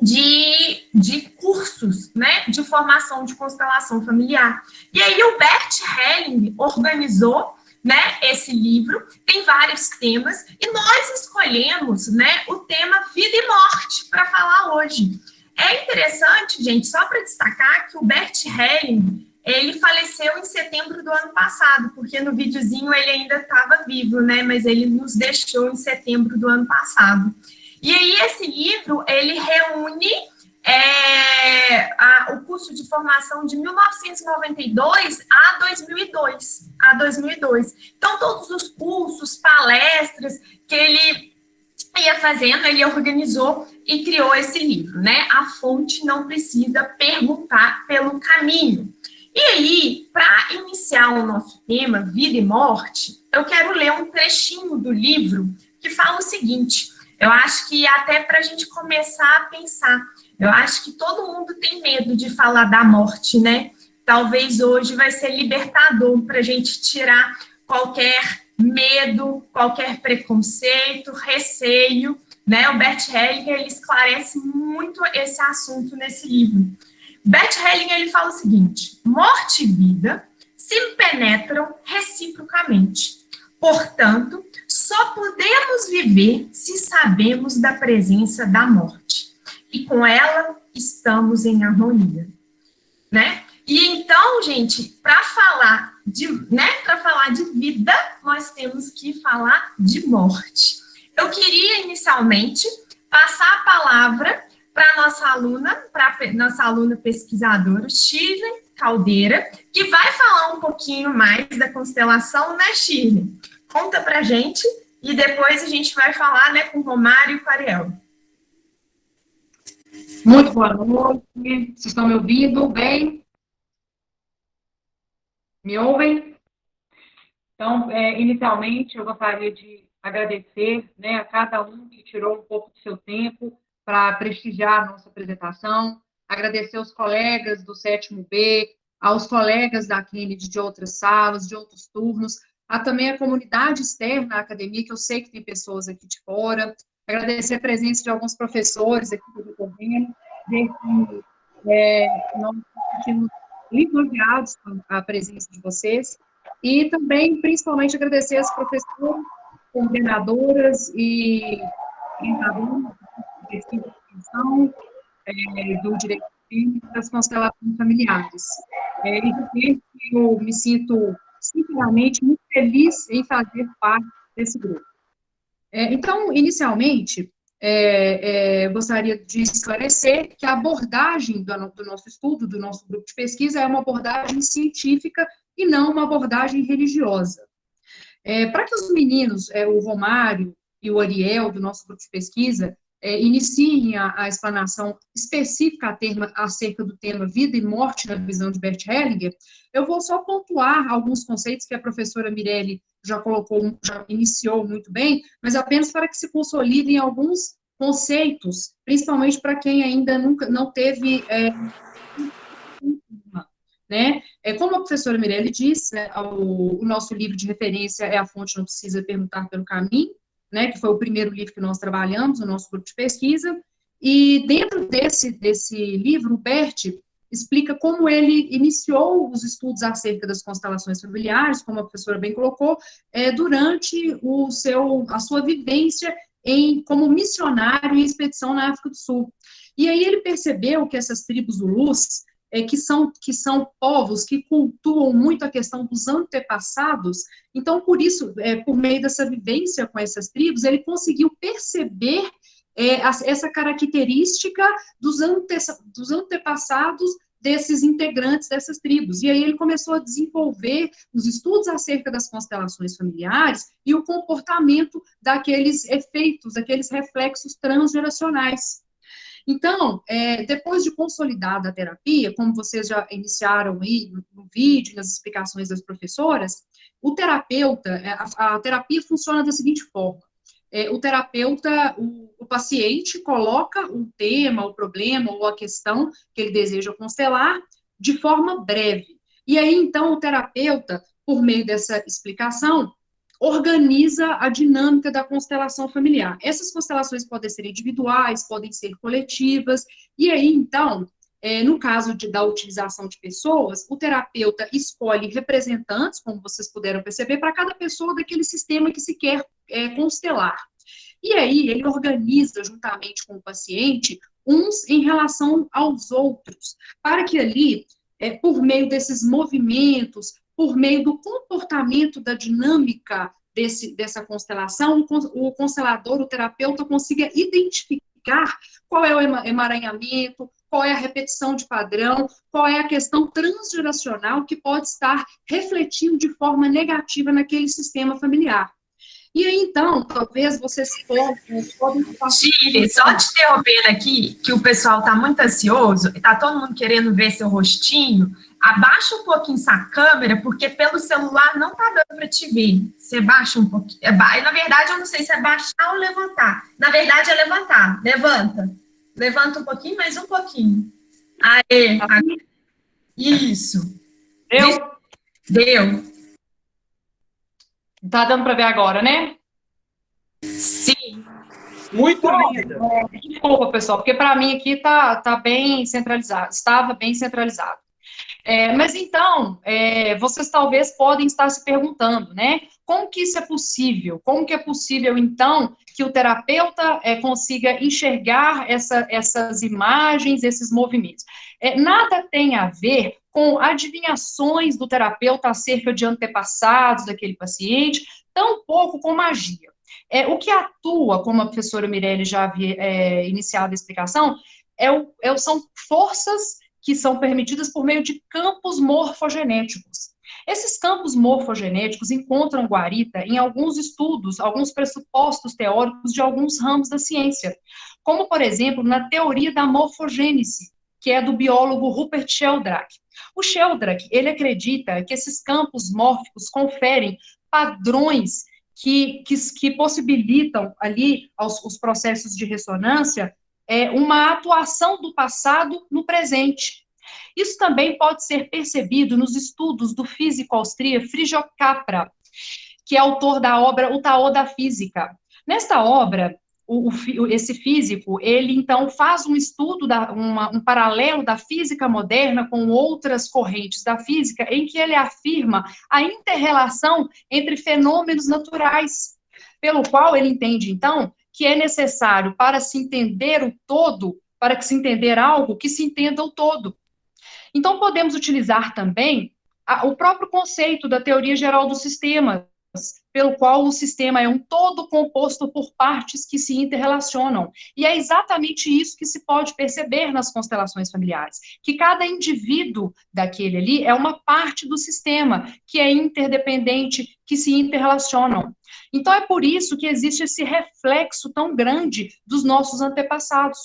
de cursos, né, de formação de constelação familiar. E aí o Bert Helling organizou, né, esse livro, tem vários temas, e nós escolhemos, né, o tema vida e morte para falar hoje. É interessante, gente, só para destacar que o Bert Helling, ele faleceu em setembro do ano passado, porque no videozinho ele ainda estava vivo, né? Mas ele nos deixou em setembro do ano passado. E aí esse livro, ele reúne o curso de formação de 1992 a 2002. Então, todos os cursos, palestras que ele ia fazendo, ele organizou e criou esse livro, né? A fonte não precisa perguntar pelo caminho. E aí, para iniciar o nosso tema, vida e morte, eu quero ler um trechinho do livro que fala o seguinte, eu acho que até para a gente começar a pensar, eu acho que todo mundo tem medo de falar da morte, né? Talvez hoje vai ser libertador para a gente tirar qualquer medo, qualquer preconceito, receio, né? O Bert Hellinger, ele esclarece muito esse assunto nesse livro. Bert Hellinger, ele fala o seguinte, morte e vida se penetram reciprocamente. Portanto, só podemos viver se sabemos da presença da morte. E com ela estamos em harmonia, né? E então, gente, para falar de vida, nós temos que falar de morte. Eu queria inicialmente passar a palavra para nossa aluna pesquisadora, Shirley Caldeira, que vai falar um pouquinho mais da constelação, né, Shirley? Conta pra gente e depois a gente vai falar, né, com o Romário e com o Ariel. Muito boa noite. Vocês estão me ouvindo bem? Me ouvem? Então, inicialmente, eu gostaria de agradecer, né, a cada um que tirou um pouco do seu tempo para prestigiar a nossa apresentação, agradecer aos colegas do 7º B, aos colegas da Kennedy de outras salas, de outros turnos, a também a comunidade externa à academia, que eu sei que tem pessoas aqui de fora, agradecer a presença de alguns professores aqui do convênio, nós nos sentimos lisonjeados com a presença de vocês, e também, principalmente, agradecer às professoras, coordenadoras e orientadoras de extensão, do direito clínico, das constelações familiares. E dizer que eu me sinto, sinceramente, muito feliz em fazer parte desse grupo. Então, inicialmente, gostaria de esclarecer que a abordagem do nosso estudo, do nosso grupo de pesquisa, é uma abordagem científica e não uma abordagem religiosa. Para que os meninos, o Romário e o Ariel, do nosso grupo de pesquisa, iniciem a explanação específica acerca do tema vida e morte na visão de Bert Hellinger, eu vou só pontuar alguns conceitos que a professora Mirelle já iniciou muito bem, mas apenas para que se consolidem alguns conceitos, principalmente para quem ainda não teve... né? Como a professora Mirelle disse, né, o nosso livro de referência é A Fonte Não Precisa Perguntar pelo Caminho, né, que foi o primeiro livro que nós trabalhamos no nosso grupo de pesquisa, e dentro desse livro, o Bert explica como ele iniciou os estudos acerca das constelações familiares, como a professora bem colocou, durante a sua vivência como missionário em expedição na África do Sul. E aí ele percebeu que essas tribos Zulus, que são povos que cultuam muito a questão dos antepassados, então, por isso, por meio dessa vivência com essas tribos, ele conseguiu perceber essa característica dos antepassados desses integrantes dessas tribos. E aí ele começou a desenvolver os estudos acerca das constelações familiares e o comportamento daqueles efeitos, daqueles reflexos transgeracionais. Então, depois de consolidada a terapia, como vocês já iniciaram aí no vídeo, nas explicações das professoras, o terapeuta, a terapia funciona da seguinte forma: o paciente coloca um tema, o problema ou a questão que ele deseja constelar de forma breve. E aí, então, o terapeuta, por meio dessa explicação, organiza a dinâmica da constelação familiar. Essas constelações podem ser individuais, podem ser coletivas, e aí, então, no caso da utilização de pessoas, o terapeuta escolhe representantes, como vocês puderam perceber, para cada pessoa daquele sistema que se quer constelar. E aí, ele organiza, juntamente com o paciente, uns em relação aos outros, para que ali, por meio desses movimentos, por meio do comportamento da dinâmica dessa constelação, o constelador, o terapeuta, consiga identificar identificar qual é o emaranhamento, qual é a repetição de padrão, qual é a questão transgeracional que pode estar refletindo de forma negativa naquele sistema familiar. E aí, então, talvez vocês podem... Chile, só te interrompendo aqui, que o pessoal está muito ansioso, está todo mundo querendo ver seu rostinho, abaixa um pouquinho essa câmera, porque pelo celular não está dando para te ver. Você baixa um pouquinho. Na verdade, eu não sei se é baixar ou levantar. Na verdade, é levantar. Levanta. Levanta um pouquinho, mais um pouquinho. Aê. Isso. Deu. Tá dando para ver agora, né? Sim. Muito linda. Desculpa, pessoal, porque para mim aqui tá bem centralizado. Estava bem centralizado. Mas então, vocês talvez podem estar se perguntando, né? Como que isso é possível? Como que é possível, então, que o terapeuta consiga enxergar essas imagens, esses movimentos? Nada tem a ver com adivinhações do terapeuta acerca de antepassados daquele paciente, tampouco com magia. O que atua, como a professora Mirelle já havia iniciado a explicação, são forças que são permitidas por meio de campos morfogenéticos. Esses campos morfogenéticos encontram guarita em alguns estudos, alguns pressupostos teóricos de alguns ramos da ciência, como, por exemplo, na teoria da morfogênese, que é do biólogo Rupert Sheldrake. O Sheldrake, ele acredita que esses campos mórficos conferem padrões que possibilitam ali os processos de ressonância uma atuação do passado no presente. Isso também pode ser percebido nos estudos do físico austríaco Fritjof Capra, que é autor da obra O Taô da Física. Nesta obra, esse físico, ele então faz um estudo, um paralelo da física moderna com outras correntes da física, em que ele afirma a inter-relação entre fenômenos naturais, pelo qual ele entende, então, que é necessário para se entender o todo, para que se entender algo, que se entenda o todo. Então, podemos utilizar também o próprio conceito da teoria geral dos sistemas, pelo qual o sistema é um todo composto por partes que se interrelacionam. E é exatamente isso que se pode perceber nas constelações familiares, que cada indivíduo daquele ali é uma parte do sistema, que é interdependente, que se interrelacionam. Então, é por isso que existe esse reflexo tão grande dos nossos antepassados.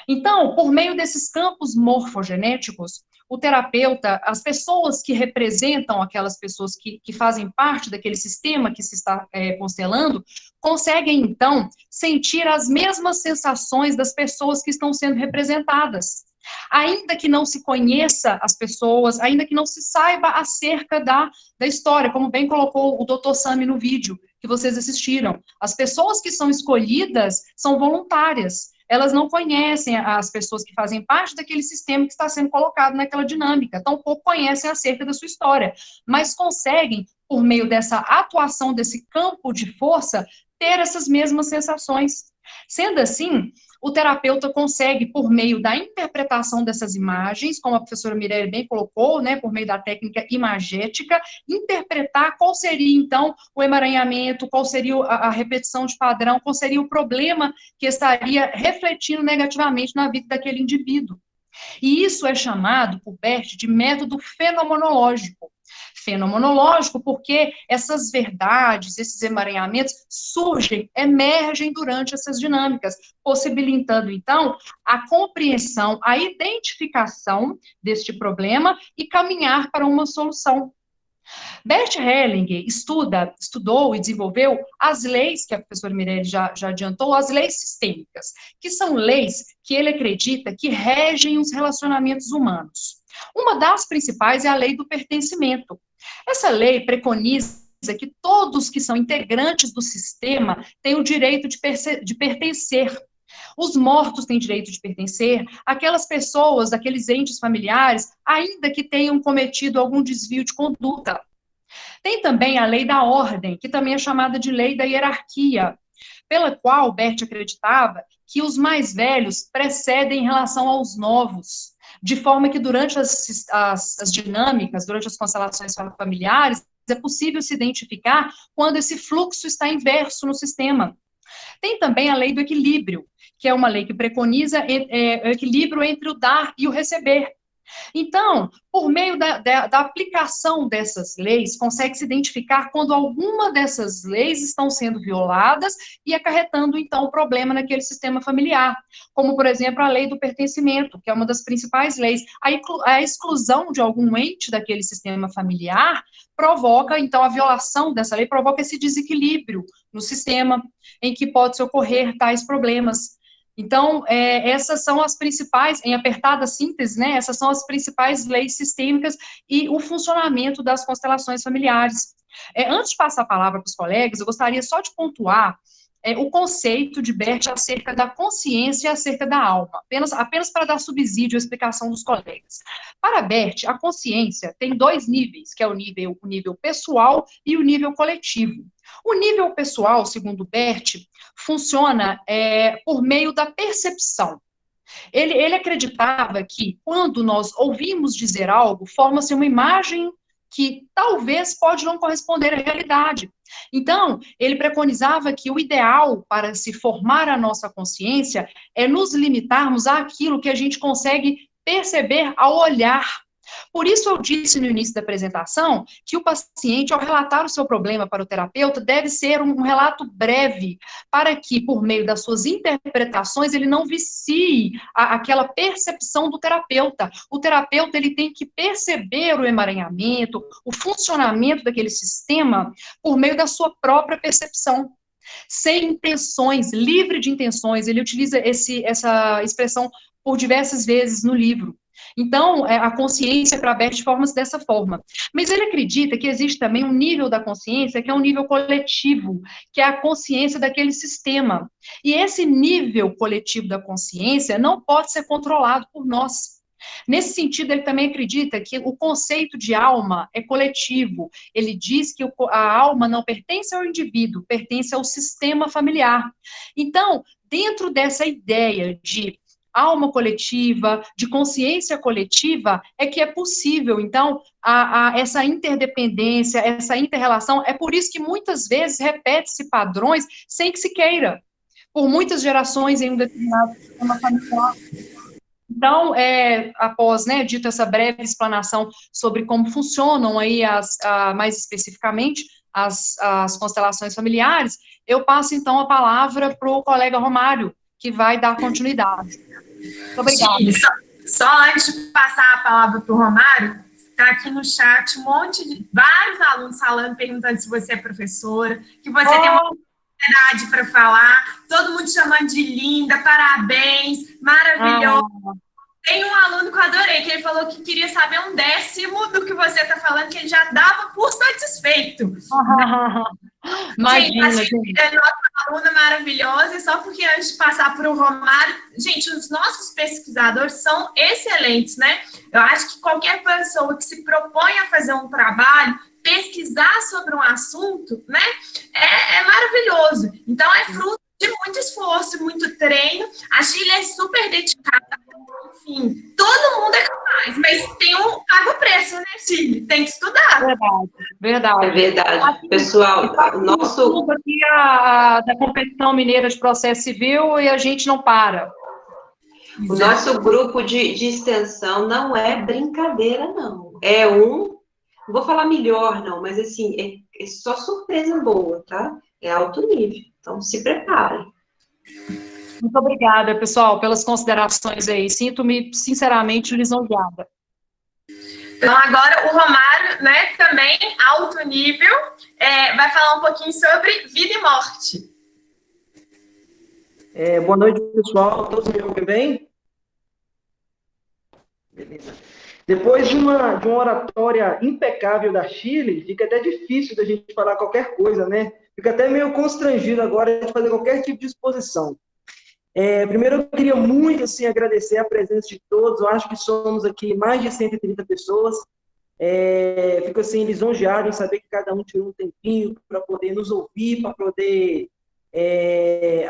Então, por meio desses campos morfogenéticos, o terapeuta, as pessoas que representam aquelas pessoas que fazem parte daquele sistema que se está constelando, conseguem, então, sentir as mesmas sensações das pessoas que estão sendo representadas. Ainda que não se conheça as pessoas, ainda que não se saiba acerca da história, como bem colocou o Dr. Sami no vídeo que vocês assistiram. As pessoas que são escolhidas são voluntárias. Elas não conhecem as pessoas que fazem parte daquele sistema que está sendo colocado naquela dinâmica, tampouco conhecem acerca da sua história, mas conseguem, por meio dessa atuação, desse campo de força, ter essas mesmas sensações. Sendo assim, o terapeuta consegue, por meio da interpretação dessas imagens, como a professora Mirelle bem colocou, né, por meio da técnica imagética, interpretar qual seria, então, o emaranhamento, qual seria a repetição de padrão, qual seria o problema que estaria refletindo negativamente na vida daquele indivíduo. E isso é chamado, por Bert, de método fenomenológico. Fenomenológico porque essas verdades, esses emaranhamentos surgem, emergem durante essas dinâmicas, possibilitando, então, a compreensão, a identificação deste problema e caminhar para uma solução. Bert Hellinger estudou e desenvolveu as leis, que a professora Mirelle já adiantou, as leis sistêmicas, que são leis que ele acredita que regem os relacionamentos humanos. Uma das principais é a lei do pertencimento. Essa lei preconiza que todos que são integrantes do sistema têm o direito de pertencer. Os mortos têm direito de pertencer, aquelas pessoas, aqueles entes familiares, ainda que tenham cometido algum desvio de conduta. Tem também a lei da ordem, que também é chamada de lei da hierarquia, pela qual Bert acreditava que os mais velhos precedem em relação aos novos, de forma que durante as dinâmicas, durante as constelações familiares, é possível se identificar quando esse fluxo está inverso no sistema. Tem também a lei do equilíbrio, que é uma lei que preconiza o equilíbrio entre o dar e o receber. Então, por meio da aplicação dessas leis, consegue-se identificar quando alguma dessas leis estão sendo violadas e acarretando, então, problema naquele sistema familiar. Como, por exemplo, a lei do pertencimento, que é uma das principais leis. A exclusão de algum ente daquele sistema familiar provoca, então, a violação dessa lei provoca esse desequilíbrio no sistema, em que pode ocorrer tais problemas. Então, essas são as principais, em apertada síntese, né, essas são as principais leis sistêmicas e o funcionamento das constelações familiares. Antes de passar a palavra para os colegas, eu gostaria só de pontuar o conceito de Bert acerca da consciência e acerca da alma, apenas para dar subsídio à explicação dos colegas. Para Bert, a consciência tem dois níveis, que é o nível pessoal e o nível coletivo. O nível pessoal, segundo Bert, funciona por meio da percepção. Ele acreditava que, quando nós ouvimos dizer algo, forma-se uma imagem que talvez pode não corresponder à realidade. Então, ele preconizava que o ideal para se formar a nossa consciência é nos limitarmos àquilo que a gente consegue perceber ao olhar. Por isso, eu disse no início da apresentação que o paciente, ao relatar o seu problema para o terapeuta, deve ser um relato breve, para que, por meio das suas interpretações, ele não vicie aquela percepção do terapeuta. O terapeuta, ele tem que perceber o emaranhamento, o funcionamento daquele sistema, por meio da sua própria percepção. Sem intenções, livre de intenções. Ele utiliza essa expressão por diversas vezes no livro. Então, a consciência para Bert forma-se dessa forma. Mas ele acredita que existe também um nível da consciência que é um nível coletivo, que é a consciência daquele sistema. E esse nível coletivo da consciência não pode ser controlado por nós. Nesse sentido, ele também acredita que o conceito de alma é coletivo. Ele diz que a alma não pertence ao indivíduo, pertence ao sistema familiar. Então, dentro dessa ideia de alma coletiva, de consciência coletiva, é que é possível, então, essa interdependência, essa inter-relação. É por isso que muitas vezes repete-se padrões sem que se queira, por muitas gerações em um determinado sistema familiar. Então, após, dito essa breve explanação sobre como funcionam aí, mais especificamente, as constelações familiares, eu passo, então, a palavra para o colega Romário, que vai dar continuidade. Muito obrigada. Só antes de passar a palavra para o Romário, está aqui no chat vários alunos falando, perguntando se você é professora, que você tem uma oportunidade para falar, todo mundo chamando de linda, parabéns, maravilhoso. Tem um aluno que eu adorei, que ele falou que queria saber 1/10 do que você está falando, que ele já dava por satisfeito. Imagina, gente. É nossa aluna maravilhosa, e só porque antes de passar para o Romário, gente, os nossos pesquisadores são excelentes, né? Eu acho que qualquer pessoa que se propõe a fazer um trabalho, pesquisar sobre um assunto, né, é maravilhoso. Então, é fruto de muito esforço, muito treino. A Chile é super dedicada. Enfim, todo mundo é capaz, mas paga o preço, né, Chile? Tem que estudar. Verdade. É verdade. Pessoal, o nosso... aqui da competição mineira de processo civil e a gente não para. O nosso grupo de extensão não é brincadeira, não. Não vou falar melhor, não, mas assim, é só surpresa boa, tá? É alto nível. Então, se preparem. Muito obrigada, pessoal, pelas considerações aí. Sinto-me, sinceramente, lisonjeada. Então, agora o Romário, né, também alto nível, vai falar um pouquinho sobre vida e morte. Boa noite, pessoal. Todos me ouvem bem? Beleza. Depois de uma oratória impecável da Chile, fica até difícil da gente falar qualquer coisa, né? Fica até meio constrangido agora de fazer qualquer tipo de exposição. Primeiro, eu queria muito agradecer a presença de todos. Eu acho que somos aqui mais de 130 pessoas. Fico lisonjeado em saber que cada um tirou um tempinho para poder nos ouvir, para poder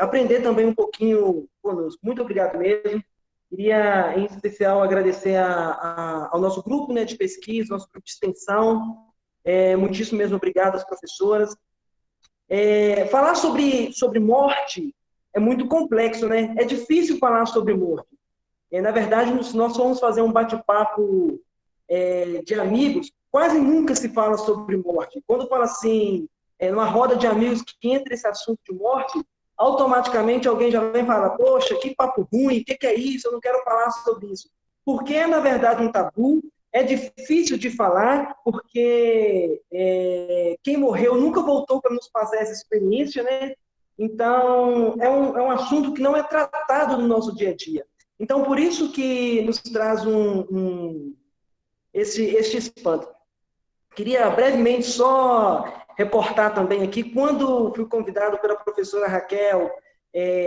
aprender também um pouquinho conosco. Muito obrigado mesmo. Queria, em especial, agradecer ao nosso grupo de pesquisa, nosso grupo de extensão. Muitíssimo mesmo obrigado às professoras. Falar sobre morte é muito complexo, né? É difícil falar sobre morte. Na verdade, nós fomos fazer um bate-papo de amigos, quase nunca se fala sobre morte. Quando fala assim, numa roda de amigos que entra esse assunto de morte, automaticamente alguém já vem falar, poxa, que papo ruim, o que é isso? Eu não quero falar sobre isso. Porque é, na verdade, um tabu, é difícil de falar, porque quem morreu nunca voltou para nos passar essa experiência, né? Então, é um assunto que não é tratado no nosso dia a dia. Então, por isso que nos traz este espanto. Queria brevemente só reportar também aqui, quando fui convidado pela professora Raquel,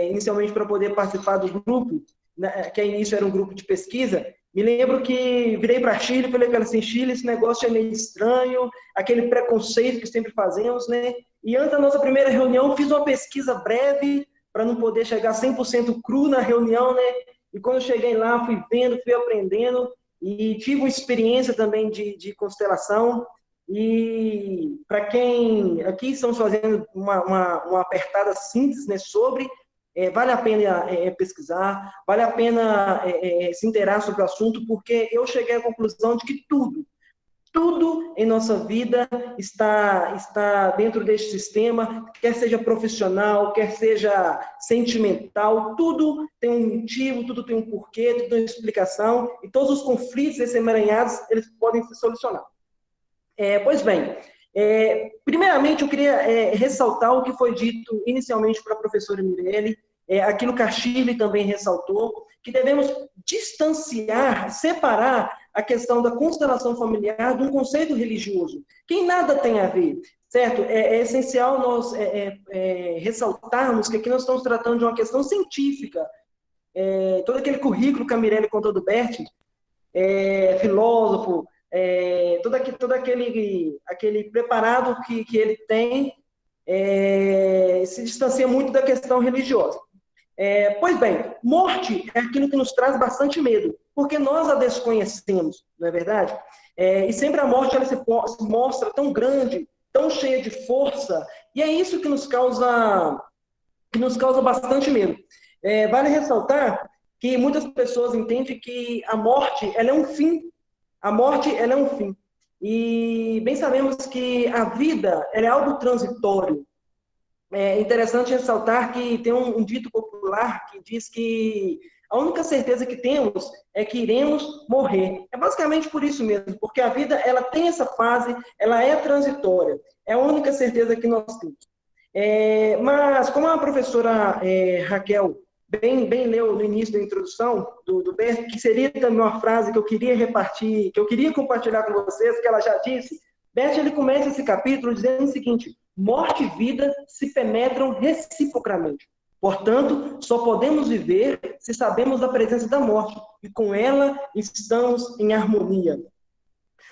inicialmente para poder participar do grupo, né, que a início era um grupo de pesquisa, me lembro que virei para Chile e falei para ela assim, Chile, esse negócio é meio estranho, aquele preconceito que sempre fazemos, né? E antes da nossa primeira reunião, fiz uma pesquisa breve, para não poder chegar 100% cru na reunião, né? E quando eu cheguei lá, fui vendo, fui aprendendo, e tive uma experiência também de constelação. E para quem aqui estamos fazendo uma apertada síntese, né, sobre, vale a pena pesquisar, vale a pena se inteirar sobre o assunto, porque eu cheguei à conclusão de que tudo em nossa vida está dentro deste sistema, quer seja profissional, quer seja sentimental, tudo tem um motivo, tudo tem um porquê, tudo tem uma explicação, e todos os conflitos, esses emaranhados, eles podem se solucionar. Pois bem, primeiramente eu queria ressaltar o que foi dito inicialmente para a professora Mirelle, aquilo que a Shirley também ressaltou, que devemos distanciar, separar a questão da constelação familiar de um conceito religioso, que nada tem a ver, certo? É essencial nós ressaltarmos que aqui nós estamos tratando de uma questão científica. Todo aquele currículo que a Mirelle contou do Bert, filósofo, todo aquele preparado que ele tem, se distancia muito da questão religiosa. Pois bem, morte é aquilo que nos traz bastante medo, porque nós a desconhecemos, não é verdade? E sempre a morte ela se mostra tão grande, tão cheia de força, e é isso que nos causa bastante medo. Vale ressaltar que muitas pessoas entendem que a morte ela é um fim. A morte ela é um fim. E bem sabemos que a vida ela é algo transitório. É interessante ressaltar que tem um dito popular que diz que a única certeza que temos é que iremos morrer. É basicamente por isso mesmo, porque a vida ela tem essa fase, ela é transitória. É a única certeza que nós temos. Mas, como a professora Raquel bem leu no início da introdução do Bert, que seria também uma frase que eu queria repartir, que eu queria compartilhar com vocês, que ela já disse, Bert ele começa esse capítulo dizendo o seguinte: morte e vida se penetram reciprocamente. Portanto, só podemos viver se sabemos da presença da morte e com ela estamos em harmonia.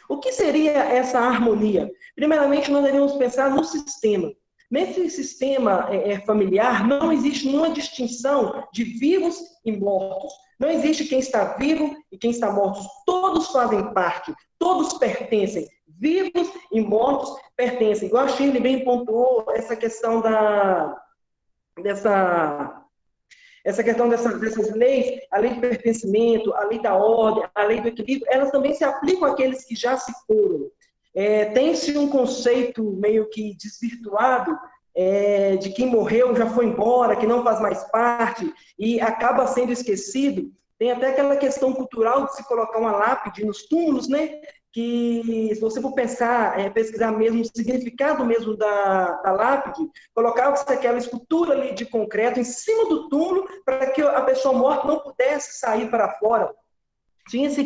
O que seria essa harmonia? Primeiramente, nós devemos pensar no sistema. Nesse sistema familiar, não existe nenhuma distinção de vivos e mortos. Não existe quem está vivo e quem está morto. Todos fazem parte, todos pertencem. Vivos e mortos pertencem. Igual a Shirley bem pontuou essa questão dessas leis, a lei do pertencimento, a lei da ordem, a lei do equilíbrio, elas também se aplicam àqueles que já se foram. Tem-se um conceito meio que desvirtuado de quem morreu, já foi embora, que não faz mais parte e acaba sendo esquecido. Tem até aquela questão cultural de se colocar uma lápide nos túmulos, né? Que se você for pensar, pesquisar mesmo o significado mesmo da lápide, colocava-se aquela escultura ali de concreto em cima do túmulo para que a pessoa morta não pudesse sair para fora. Tinha esse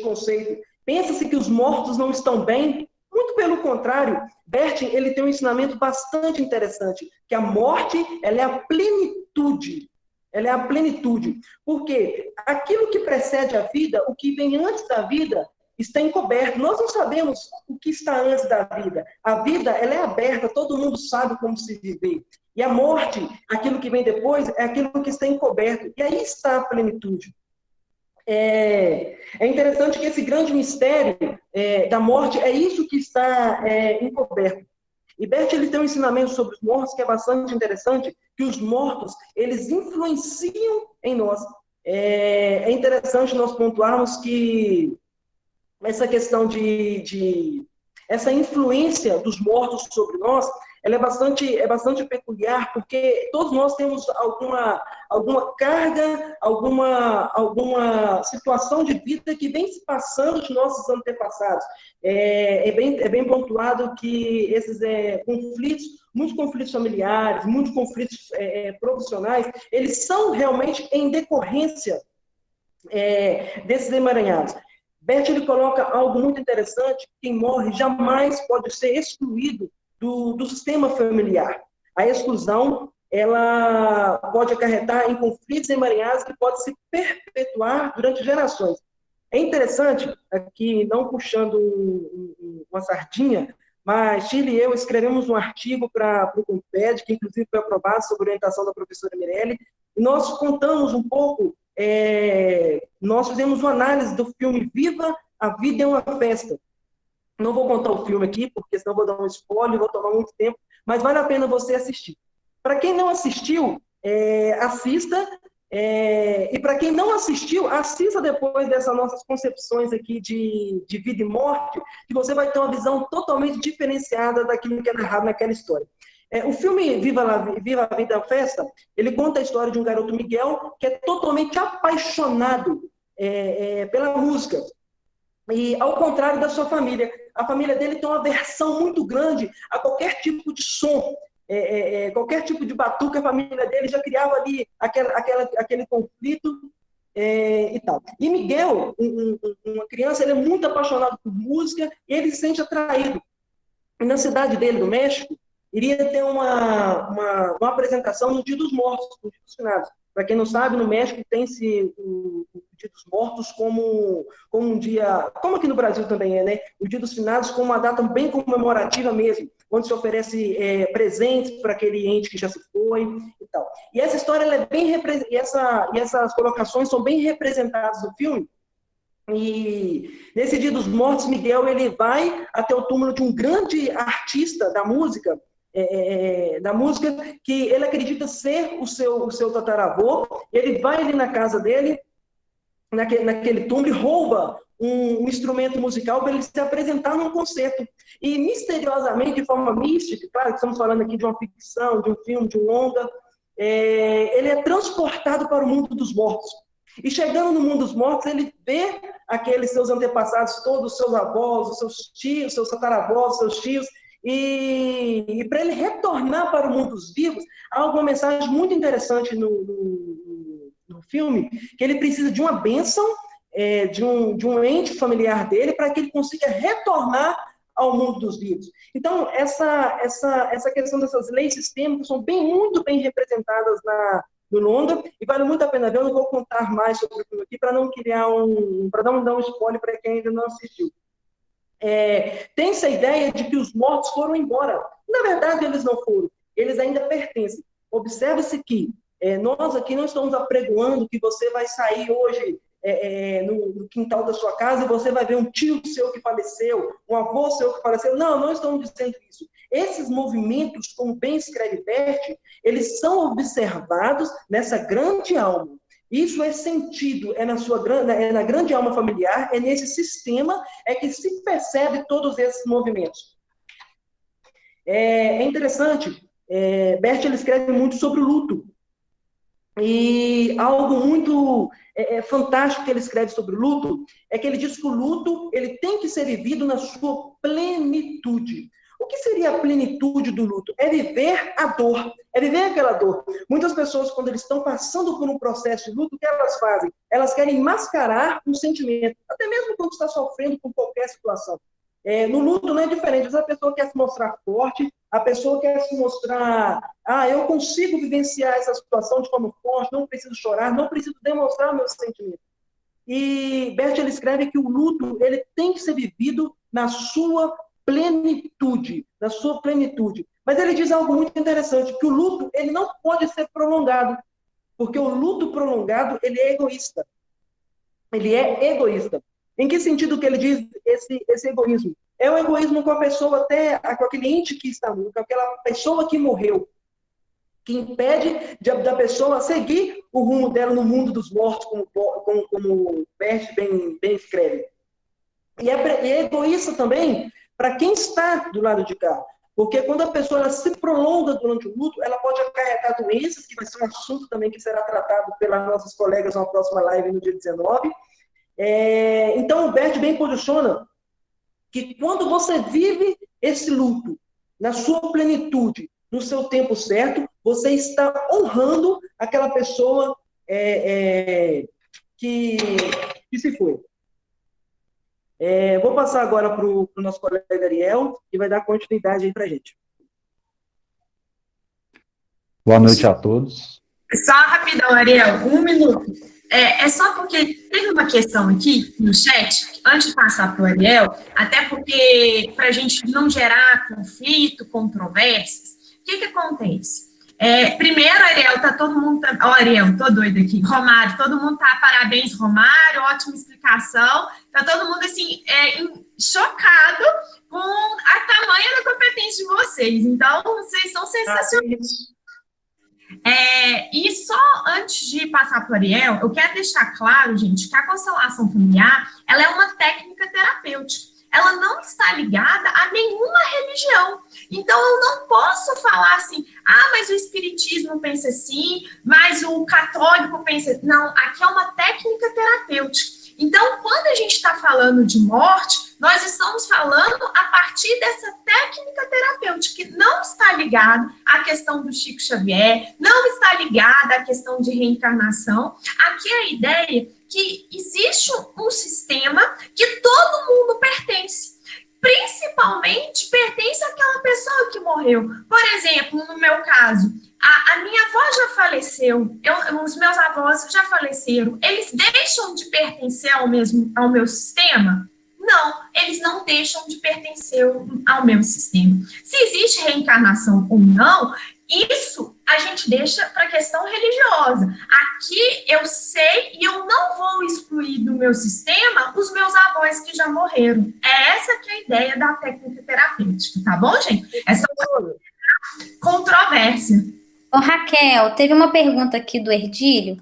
conceito. Pensa-se que os mortos não estão bem? Muito pelo contrário, Bert ele tem um ensinamento bastante interessante, que a morte ela é a plenitude. Ela é a plenitude. Porque aquilo que precede a vida, o que vem antes da vida, está encoberto. Nós não sabemos o que está antes da vida. A vida ela é aberta, todo mundo sabe como se viver. E a morte, aquilo que vem depois, é aquilo que está encoberto. E aí está a plenitude. É interessante que esse grande mistério da morte é isso que está encoberto. E Bert, ele tem um ensinamento sobre os mortos que é bastante interessante, que os mortos, eles influenciam em nós. É interessante nós pontuarmos que essa questão essa influência dos mortos sobre nós, ela é bastante peculiar, porque todos nós temos alguma carga, alguma situação de vida que vem se passando de nossos antepassados. É bem pontuado que esses conflitos, muitos conflitos familiares, muitos conflitos profissionais, eles são realmente em decorrência desses emaranhados. Bert, ele coloca algo muito interessante: quem morre jamais pode ser excluído do sistema familiar. A exclusão, ela pode acarretar em conflitos emaranhados que podem se perpetuar durante gerações. É interessante, aqui não puxando uma sardinha, mas Chile e eu escrevemos um artigo para o Comped, que inclusive foi aprovado sob orientação da professora Mirelli, e nós contamos um pouco, nós fizemos uma análise do filme Viva, a Vida é uma Festa. Não vou contar o filme aqui, porque senão vou dar um spoiler, vou tomar muito tempo, mas vale a pena você assistir. Para quem não assistiu, assista, e para quem não assistiu, assista depois dessas nossas concepções aqui de vida e morte, que você vai ter uma visão totalmente diferenciada daquilo que é narrado naquela história. O filme Viva a Vida é uma Festa, ele conta a história de um garoto, Miguel, que é totalmente apaixonado pela música. E ao contrário da sua família, a família dele tem uma aversão muito grande a qualquer tipo de som, qualquer tipo de batuque. A família dele já criava ali aquele conflito e tal. E Miguel, uma criança, ele é muito apaixonado por música, e ele se sente atraído. E na cidade dele, no México, iria ter uma apresentação no Dia dos Mortos, no Dia dos Finados. Para quem não sabe, no México tem-se o Dia dos Mortos como um dia, como aqui no Brasil também né? O Dia dos Finados como uma data bem comemorativa mesmo, onde se oferece presentes para aquele ente que já se foi e tal. E essa história, ela é e essas colocações são bem representadas no filme. E nesse Dia dos Mortos, Miguel, ele vai até o túmulo de um grande artista da música, que ele acredita ser o seu tataravô. Ele vai ali na casa dele, naquele túmulo, e rouba um instrumento musical para ele se apresentar num concerto. E misteriosamente, de forma mística, claro que estamos falando aqui de uma ficção, de um filme, de um longa, ele é transportado para o mundo dos mortos. E chegando no mundo dos mortos, ele vê aqueles seus antepassados, todos os seus avós, os seus tios, seus tataravós, seus tios. E para ele retornar para o mundo dos vivos, há uma mensagem muito interessante no filme, que ele precisa de uma bênção, de um ente familiar dele, para que ele consiga retornar ao mundo dos vivos. Então, essa questão dessas leis sistêmicas são muito bem representadas no longa, e vale muito a pena ver. Eu não vou contar mais sobre o filme aqui, para não dar um spoiler para quem ainda não assistiu. Tem-se a ideia de que os mortos foram embora. Na verdade, eles não foram. Eles ainda pertencem. Observe-se que nós aqui não estamos apregoando que você vai sair hoje no quintal da sua casa e você vai ver um tio seu que faleceu, um avô seu que faleceu. Não estamos dizendo isso. Esses movimentos, como bem escreve Bert, eles são observados nessa grande alma. Isso é sentido, na grande alma familiar, é nesse sistema que se percebe todos esses movimentos. É interessante, Bert, ele escreve muito sobre o luto. E algo muito fantástico que ele escreve sobre o luto é que ele diz que o luto ele tem que ser vivido na sua plenitude. O que seria a plenitude do luto? É viver a dor, é viver aquela dor. Muitas pessoas, quando eles estão passando por um processo de luto, o que elas fazem? Elas querem mascarar um sentimento, até mesmo quando está sofrendo com qualquer situação. No luto não é diferente. A pessoa quer se mostrar forte, a pessoa quer se mostrar, eu consigo vivenciar essa situação de forma forte, não preciso chorar, não preciso demonstrar meus sentimentos. E Bert, ele escreve que o luto ele tem que ser vivido na sua plenitude, Mas ele diz algo muito interessante, que o luto ele não pode ser prolongado, porque o luto prolongado ele é egoísta. Ele é egoísta. Em que sentido que ele diz esse egoísmo? é um egoísmo com a pessoa, até com aquele ente que está morto, com aquela pessoa que morreu, que impede da pessoa seguir o rumo dela no mundo dos mortos, como o Bert bem escreve. E é egoísta também para quem está do lado de cá. Porque quando a pessoa ela se prolonga durante o luto, ela pode acarretar doenças, que vai ser um assunto também que será tratado pelas nossas colegas na próxima live no dia 19. Então, o Bert bem posiciona que quando você vive esse luto na sua plenitude, no seu tempo certo, você está honrando aquela pessoa que se foi. Vou passar agora para o nosso colega Ariel, que vai dar continuidade aí para a gente. Boa noite a todos. Só rapidão, Ariel, 1 minuto. É só porque teve uma questão aqui no chat, antes de passar para o Ariel, até porque, para a gente não gerar conflito, controvérsias, o que acontece? Primeiro, Ariel, tá todo mundo... Ariel, tô doida aqui. Romário, todo mundo tá... Parabéns, Romário, ótima explicação. Tá todo mundo, assim, chocado com a tamanha da competência de vocês. Então, vocês são sensacionais. E só antes de passar para o Ariel, eu quero deixar claro, gente, que a constelação familiar, ela é uma técnica terapêutica. Ela não está ligada a nenhuma religião. Então, eu não posso falar assim, mas o espiritismo pensa assim, mas o católico pensa... Não, aqui é uma técnica terapêutica. Então, quando a gente está falando de morte, nós estamos falando a partir dessa técnica terapêutica, que não está ligada à questão do Chico Xavier, não está ligada à questão de reencarnação. Aqui é a ideia que existe um sistema que todo mundo pertence. Principalmente pertence àquela pessoa que morreu. Por exemplo, no meu caso, a minha avó já faleceu, os meus avós já faleceram. Eles deixam de pertencer ao meu sistema? Não, eles não deixam de pertencer ao meu sistema. Se existe reencarnação ou não, isso a gente deixa para a questão religiosa. Aqui eu sei e eu não vou excluir do meu sistema os meus avós que já morreram. É essa que é a ideia da técnica terapêutica, tá bom, gente? Essa é uma controvérsia. Ô, Raquel, teve uma pergunta aqui do Erdílio,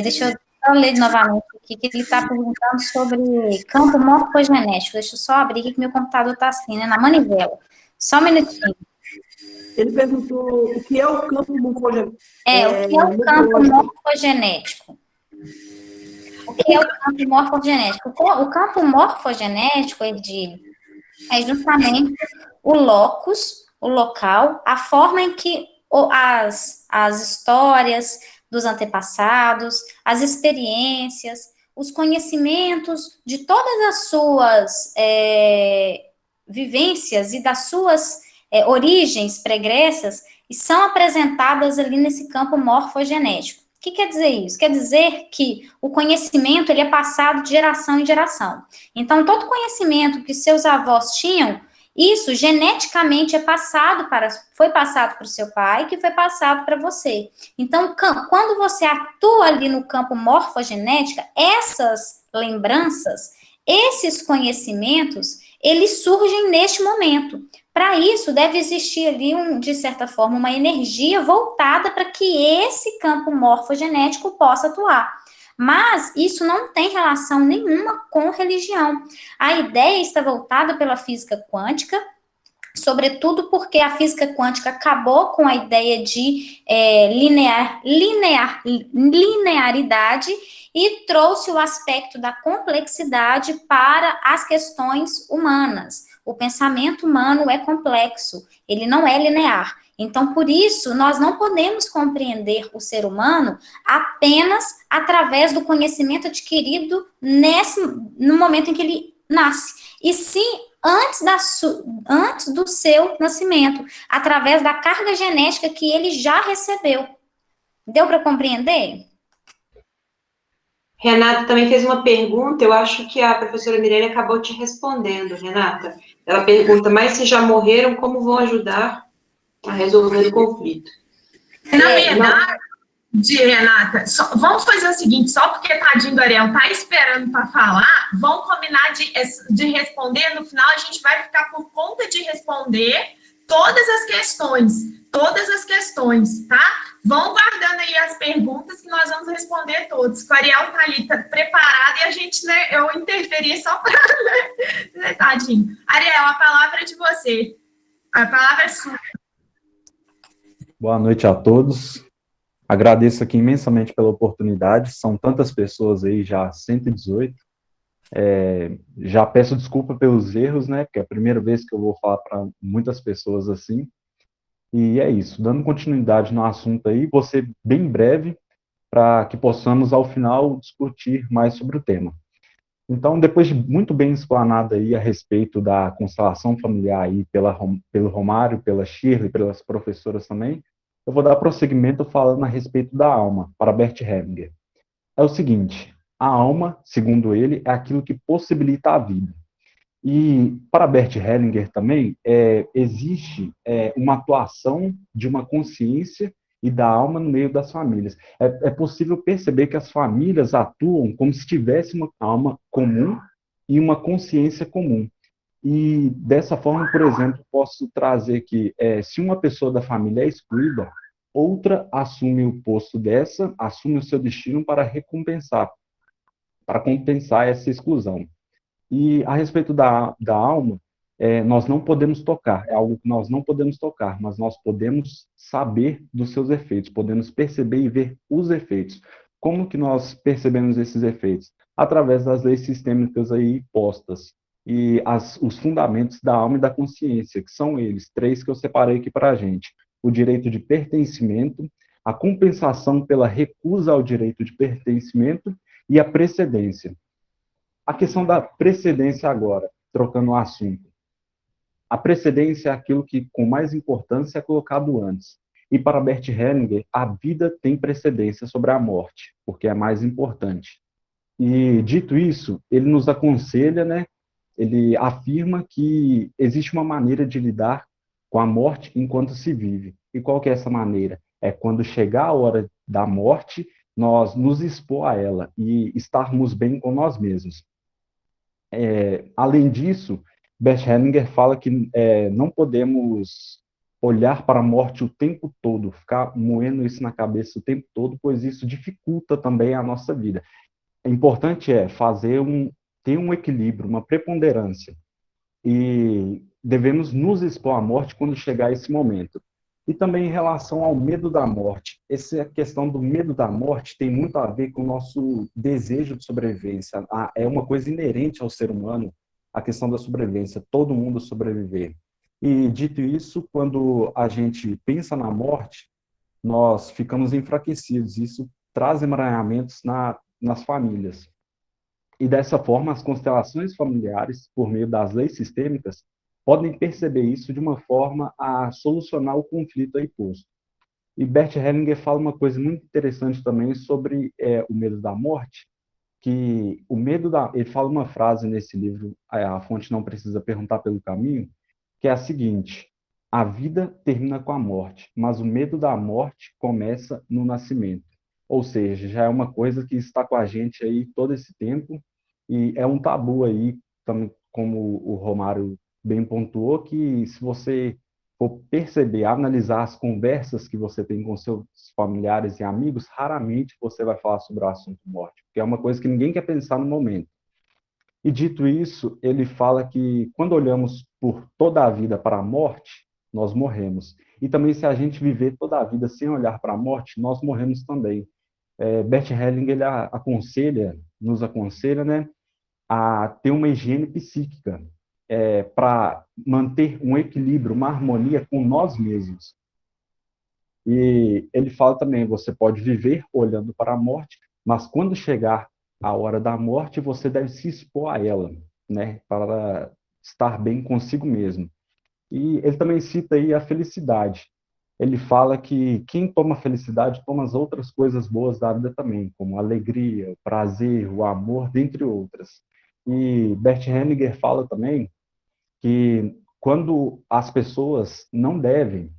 deixa eu só ler novamente aqui, que ele está perguntando sobre campo morfogenético. Deixa eu só abrir aqui que meu computador está assim, né, na manivela. Só um minutinho. Ele perguntou o que é o campo morfogenético. O que é o campo morfogenético? O que é o campo morfogenético? O campo morfogenético, Erdílio, é justamente o locus, o local, a forma em que as histórias dos antepassados, as experiências, os conhecimentos de todas as suas vivências e das suas origens pregressas são apresentadas ali nesse campo morfogenético. O que quer dizer isso? Quer dizer que o conhecimento ele é passado de geração em geração. Então, todo conhecimento que seus avós tinham, isso geneticamente foi passado para o seu pai, que foi passado para você. Então, quando você atua ali no campo morfogenética, essas lembranças, esses conhecimentos, eles surgem neste momento. Para isso, deve existir ali, de certa forma, uma energia voltada para que esse campo morfogenético possa atuar. Mas isso não tem relação nenhuma com religião. A ideia está voltada pela física quântica, sobretudo porque a física quântica acabou com a ideia de linearidade e trouxe o aspecto da complexidade para as questões humanas. O pensamento humano é complexo, ele não é linear. Então, por isso, nós não podemos compreender o ser humano apenas através do conhecimento adquirido no momento em que ele nasce, e sim antes do seu nascimento, através da carga genética que ele já recebeu. Deu para compreender? Renata também fez uma pergunta, eu acho que a professora Mirelle acabou te respondendo, Renata. Ela pergunta, mas se já morreram, como vão ajudar a resolver o conflito? Renata, vamos fazer o seguinte, só porque tadinho do Ariel tá esperando para falar, vamos combinar de responder, no final a gente vai ficar por conta de responder todas as questões, tá? Vão guardando aí as perguntas que nós vamos responder todas. O Ariel tá ali preparado e a gente, né, eu interferi só para, né, tadinho. Ariel, a palavra é de você, a palavra é sua. Boa noite a todos. Agradeço aqui imensamente pela oportunidade, são tantas pessoas aí, já 118. Já peço desculpa pelos erros, né, porque é a primeira vez que eu vou falar para muitas pessoas assim. E é isso, dando continuidade no assunto aí, vou ser bem breve, para que possamos, ao final, discutir mais sobre o tema. Então, depois de muito bem explanado aí a respeito da constelação familiar aí pelo Romário, pela Shirley, pelas professoras também, eu vou dar prosseguimento falando a respeito da alma, para Bert Hellinger. É o seguinte, a alma, segundo ele, é aquilo que possibilita a vida. E para Bert Hellinger também, existe uma atuação de uma consciência e da alma no meio das famílias. É possível perceber que as famílias atuam como se tivesse uma alma comum e uma consciência comum. E dessa forma, por exemplo, posso trazer que se uma pessoa da família é excluída, outra assume o posto dessa, assume o seu destino para compensar essa exclusão. E a respeito da alma, nós não podemos tocar, é algo que nós não podemos tocar, mas nós podemos saber dos seus efeitos, podemos perceber e ver os efeitos. Como que nós percebemos esses efeitos? Através das leis sistêmicas aí postas, e os fundamentos da alma e da consciência, que são eles, 3 que eu separei aqui para a gente. O direito de pertencimento, a compensação pela recusa ao direito de pertencimento e a precedência. A questão da precedência agora, trocando o assunto. A precedência é aquilo que, com mais importância, é colocado antes. E para Bert Hellinger, a vida tem precedência sobre a morte, porque é mais importante. E, dito isso, ele nos aconselha, né? Ele afirma que existe uma maneira de lidar com a morte enquanto se vive. E qual que é essa maneira? É quando chegar a hora da morte, nós nos expor a ela e estarmos bem com nós mesmos. Além disso, Bert Hellinger fala que não podemos olhar para a morte o tempo todo, ficar moendo isso na cabeça o tempo todo, pois isso dificulta também a nossa vida. O importante é ter um equilíbrio, uma preponderância, e devemos nos expor à morte quando chegar esse momento. E também em relação ao medo da morte. Essa questão do medo da morte tem muito a ver com o nosso desejo de sobrevivência. É uma coisa inerente ao ser humano, a questão da sobrevivência, todo mundo sobreviver. E, dito isso, quando a gente pensa na morte, nós ficamos enfraquecidos. Isso traz emaranhamentos nas famílias. E, dessa forma, as constelações familiares, por meio das leis sistêmicas, podem perceber isso de uma forma a solucionar o conflito aí posto. E Bert Hellinger fala uma coisa muito interessante também sobre o medo da morte, que ele fala uma frase nesse livro, A Fonte Não Precisa Perguntar pelo Caminho, que é a seguinte: a vida termina com a morte, mas o medo da morte começa no nascimento. Ou seja, já é uma coisa que está com a gente aí todo esse tempo, e é um tabu aí, também, como o Romário bem pontuou, que se você for perceber, analisar as conversas que você tem com seus familiares e amigos, raramente você vai falar sobre o assunto morte, porque é uma coisa que ninguém quer pensar no momento. E dito isso, ele fala que quando olhamos por toda a vida para a morte, nós morremos. E também se a gente viver toda a vida sem olhar para a morte, nós morremos também. Bert Hellinger ele nos aconselha, né, a ter uma higiene psíquica, para manter um equilíbrio, uma harmonia com nós mesmos. E ele fala também, você pode viver olhando para a morte, mas quando chegar a hora da morte, você deve se expor a ela, né, para estar bem consigo mesmo. E ele também cita aí a felicidade. Ele fala que quem toma felicidade toma as outras coisas boas da vida também, como a alegria, o prazer, o amor, dentre outras. E Bert Hellinger fala também que quando as pessoas não devem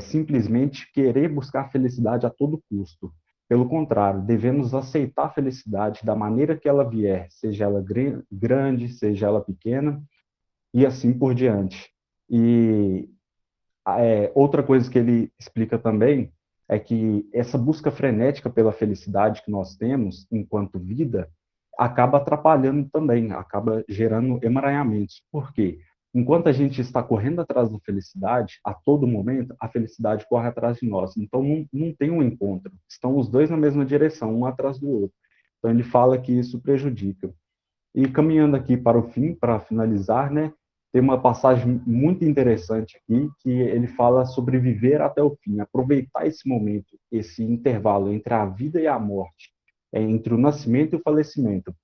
simplesmente querer buscar felicidade a todo custo. Pelo contrário, devemos aceitar a felicidade da maneira que ela vier, seja ela grande, seja ela pequena, e assim por diante. E outra coisa que ele explica também é que essa busca frenética pela felicidade que nós temos enquanto vida acaba atrapalhando também, acaba gerando emaranhamentos. Por quê? Enquanto a gente está correndo atrás da felicidade, a todo momento, a felicidade corre atrás de nós. Então, não tem um encontro. Estão os dois na mesma direção, um atrás do outro. Então, ele fala que isso prejudica. E caminhando aqui para o fim, para finalizar, né, tem uma passagem muito interessante aqui, que ele fala sobre viver até o fim, aproveitar esse momento, esse intervalo entre a vida e a morte, entre o nascimento e o falecimento.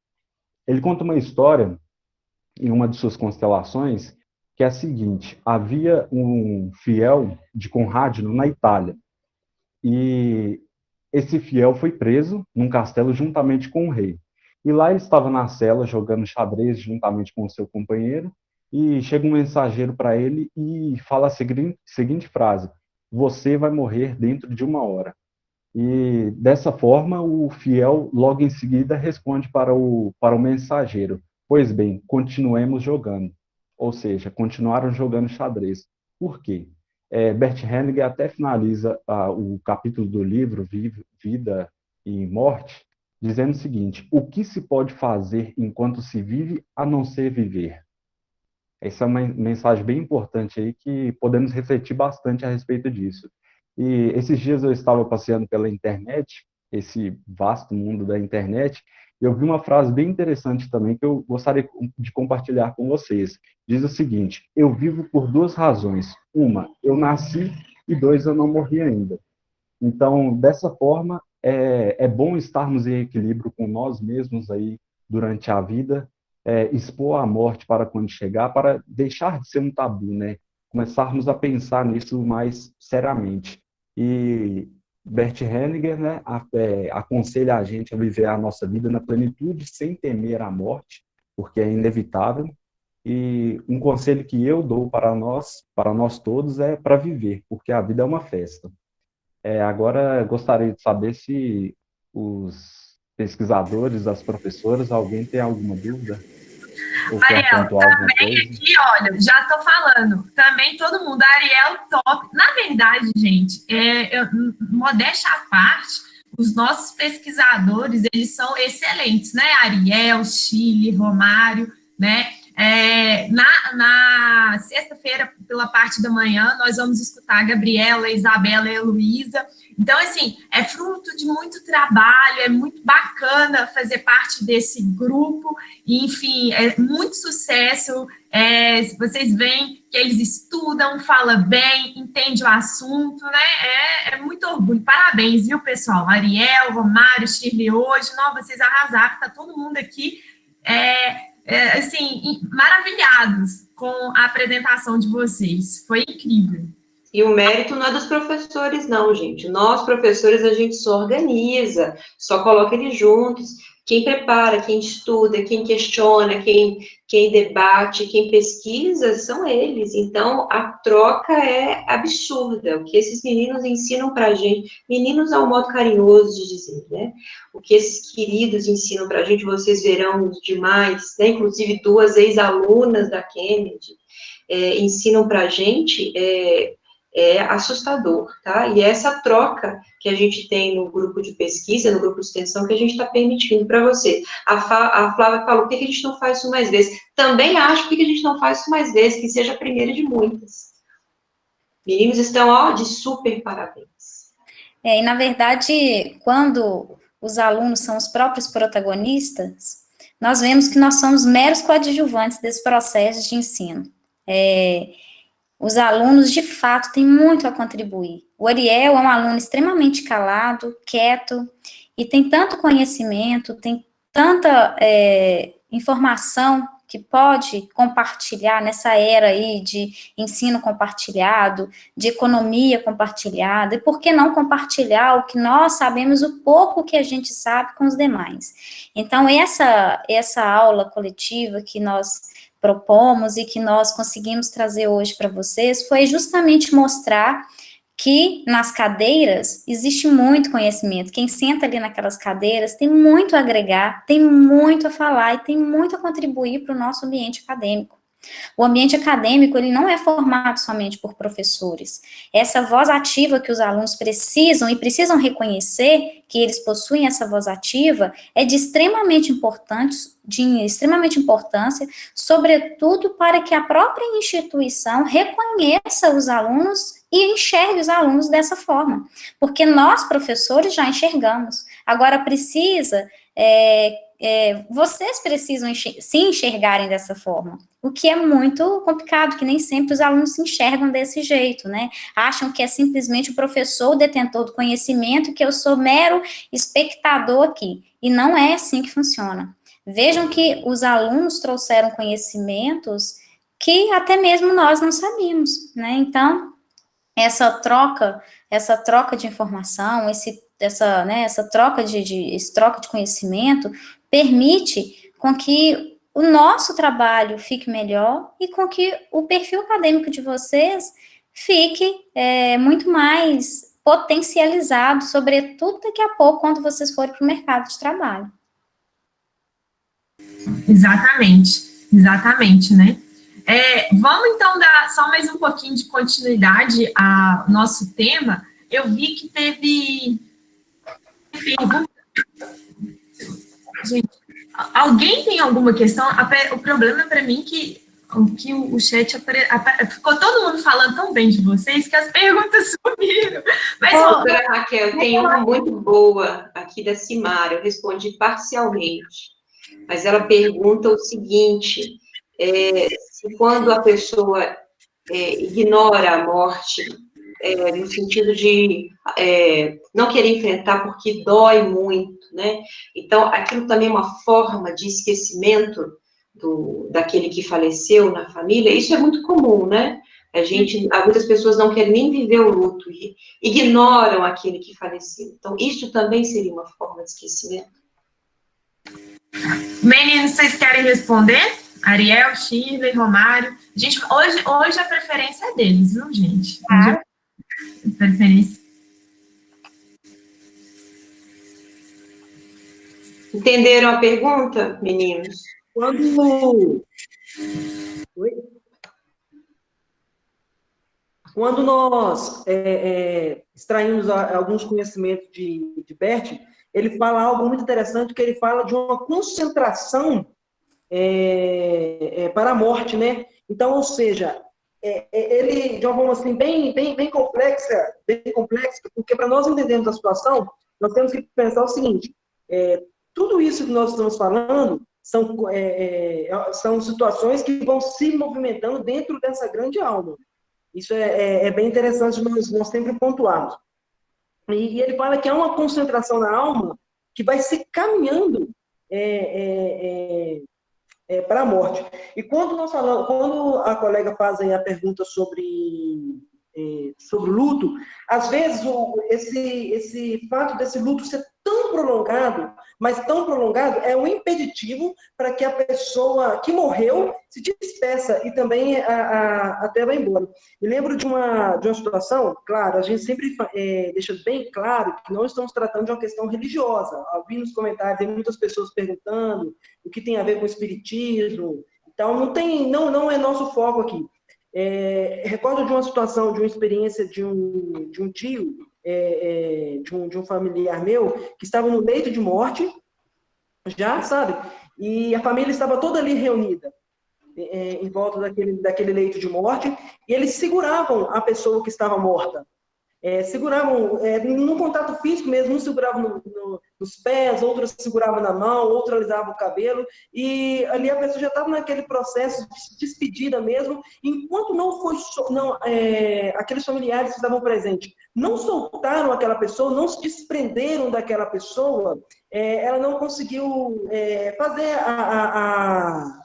Ele conta uma história, em uma de suas constelações, que é a seguinte: havia um fiel de Conradino na Itália, e esse fiel foi preso num castelo juntamente com o rei. E lá ele estava na cela jogando xadrez juntamente com o seu companheiro, e chega um mensageiro para ele e fala a seguinte frase: você vai morrer dentro de 1 hora. E dessa forma o fiel logo em seguida responde para o mensageiro: pois bem, continuemos jogando. Ou seja, continuaram jogando xadrez. Por quê? Bert Hellinger até finaliza o capítulo do livro Vida e Morte dizendo o seguinte: o que se pode fazer enquanto se vive a não ser viver? Essa é uma mensagem bem importante aí, que podemos refletir bastante a respeito disso. E esses dias eu estava passeando pela internet, esse vasto mundo da internet, e eu vi uma frase bem interessante também que eu gostaria de compartilhar com vocês. Diz o seguinte: eu vivo por 2 razões. 1, eu nasci, e 2, eu não morri ainda. Então, dessa forma, é bom estarmos em equilíbrio com nós mesmos aí durante a vida, expor a morte para quando chegar, para deixar de ser um tabu, né? Começarmos a pensar nisso mais seriamente. E Bert Hellinger, né, aconselha a gente a viver a nossa vida na plenitude, sem temer a morte, porque é inevitável. E um conselho que eu dou para nós todos, é para viver, porque a vida é uma festa. Agora, gostaria de saber se os pesquisadores, as professoras, alguém tem alguma dúvida? Ariel, também aqui, olha, já estou falando, também todo mundo, Ariel, top. Na verdade, gente, modéstia à parte, os nossos pesquisadores, eles são excelentes, né? Ariel, Chile, Romário, né? Na sexta-feira, pela parte da manhã, nós vamos escutar a Gabriela, a Isabela e a Luísa. Então, assim, é fruto de muito trabalho, é muito bacana fazer parte desse grupo, e, enfim, é muito sucesso. Vocês veem que eles estudam, falam bem, entendem o assunto, né? É muito orgulho. Parabéns, viu, pessoal? Ariel, Romário, Shirley hoje, não, vocês arrasaram, tá todo mundo aqui, assim, maravilhados com a apresentação de vocês. Foi incrível. E o mérito não é dos professores, não, gente. Nós, professores, a gente só organiza, só coloca eles juntos. Quem prepara, quem estuda, quem questiona, quem debate, quem pesquisa, são eles. Então, a troca é absurda. O que esses meninos ensinam para a gente, meninos é um modo carinhoso de dizer, né? O que esses queridos ensinam para a gente, vocês verão demais, né? Inclusive 2 ex-alunas da Kennedy ensinam para a gente, é assustador, tá? E é essa troca que a gente tem no grupo de pesquisa, no grupo de extensão, que a gente está permitindo para você. A Flávia falou: por que a gente não faz isso mais vezes? Também acho que a gente não faz isso mais vezes, que seja a primeira de muitas. Meninos estão, de super parabéns. E, na verdade, quando os alunos são os próprios protagonistas, nós vemos que nós somos meros coadjuvantes desse processo de ensino. Os alunos, de fato, têm muito a contribuir. O Ariel é um aluno extremamente calado, quieto, e tem tanto conhecimento, tem tanta informação que pode compartilhar nessa era aí de ensino compartilhado, de economia compartilhada, e por que não compartilhar o que nós sabemos, o pouco que a gente sabe com os demais. Então, essa aula coletiva que nós propomos e que nós conseguimos trazer hoje para vocês foi justamente mostrar que nas cadeiras existe muito conhecimento. Quem senta ali naquelas cadeiras tem muito a agregar, tem muito a falar e tem muito a contribuir para o nosso ambiente acadêmico. O ambiente acadêmico, ele não é formado somente por professores. Essa voz ativa que os alunos precisam, e precisam reconhecer que eles possuem essa voz ativa, é de extremamente importância, sobretudo para que a própria instituição reconheça os alunos e enxergue os alunos dessa forma. Porque nós, professores, já enxergamos. Agora precisa... vocês precisam se enxergarem dessa forma, o que é muito complicado, que nem sempre os alunos se enxergam desse jeito, né? Acham que é simplesmente o professor o detentor do conhecimento, que eu sou mero espectador aqui, e não é assim que funciona. Vejam que os alunos trouxeram conhecimentos que até mesmo nós não sabíamos, né? Então, essa troca de informação, essa troca de conhecimento permite com que o nosso trabalho fique melhor e com que o perfil acadêmico de vocês fique muito mais potencializado, sobretudo daqui a pouco, quando vocês forem para o mercado de trabalho. Exatamente, né? Vamos então dar só mais um pouquinho de continuidade ao nosso tema. Eu vi que teve pergunta. Gente, alguém tem alguma questão? O problema para mim é que o chat ficou todo mundo falando tão bem de vocês que as perguntas sumiram. Mas, doutora Raquel, tem uma muito boa aqui da Simara, eu respondi parcialmente, mas ela pergunta o seguinte, se quando a pessoa ignora a morte, no sentido de não querer enfrentar porque dói muito, né? Então, aquilo também é uma forma de esquecimento daquele que faleceu na família. Isso é muito comum, né? Muitas pessoas não querem nem viver o luto e ignoram aquele que faleceu. Então, isso também seria uma forma de esquecimento. Meninos, vocês querem responder? Ariel, Shirley, Romário. Gente, hoje a preferência é deles, viu, gente? Claro. Preferência. Entenderam a pergunta, meninos? Quando nós extraímos alguns conhecimentos de Bert, ele fala algo muito interessante, que ele fala de uma concentração para a morte, né? Então, ou seja, ele, de uma forma assim, bem complexa, porque para nós entendermos a situação, nós temos que pensar o seguinte, tudo isso que nós estamos falando são situações que vão se movimentando dentro dessa grande alma. Isso é bem interessante nós sempre pontuarmos. E ele fala que há uma concentração na alma que vai se caminhando para a morte. E quando a colega faz aí a pergunta sobre luto, às vezes esse fato desse luto ser tão prolongado, mas tão prolongado, é um impeditivo para que a pessoa que morreu se despeça e também até vá embora. E lembro de uma situação, claro, a gente sempre deixa bem claro que não estamos tratando de uma questão religiosa. Eu vi nos comentários, tem muitas pessoas perguntando o que tem a ver com o espiritismo. Então, não é nosso foco aqui. Recordo de uma situação, de uma experiência de um tio, de um familiar meu, que estava no leito de morte, já, sabe? E a família estava toda ali reunida, em volta daquele leito de morte, e eles seguravam a pessoa que estava morta. Seguravam num contato físico mesmo, um segurava nos pés, outro segurava na mão, outro alisava o cabelo, e ali a pessoa já estava naquele processo de despedida mesmo, enquanto aqueles familiares que estavam presentes não soltaram aquela pessoa, não se desprenderam daquela pessoa, ela não conseguiu fazer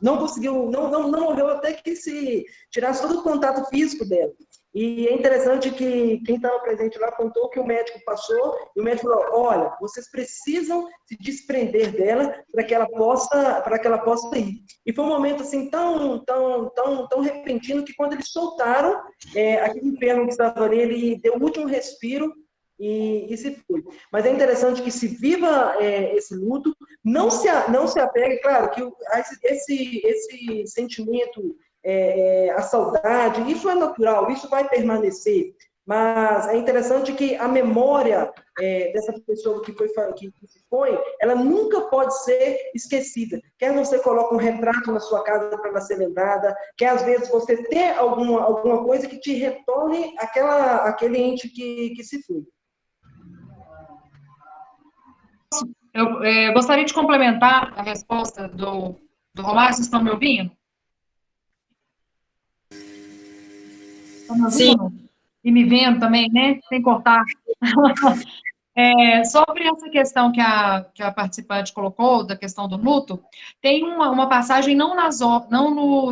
não morreu até que se tirasse todo o contato físico dela. E é interessante que quem estava presente lá contou que o médico passou, e o médico falou, olha, vocês precisam se desprender dela para que ela possa ir. E foi um momento assim tão repentino que quando eles soltaram aquele enfermo que estava ali, ele deu o último respiro e se foi. Mas é interessante que se viva esse luto, não se apegue, claro, que esse sentimento, a saudade, isso é natural, isso vai permanecer, mas é interessante que a memória dessa pessoa que se foi, ela nunca pode ser esquecida. Quer você coloque um retrato na sua casa para ela ser lembrada, quer às vezes você ter alguma coisa que te retorne aquele ente que se foi. Eu gostaria de complementar a resposta do Romário. Vocês estão me ouvindo? Estão me ouvindo? Sim. E me vendo também, né? Sem cortar. Sobre essa questão que a participante colocou, da questão do luto, tem uma passagem,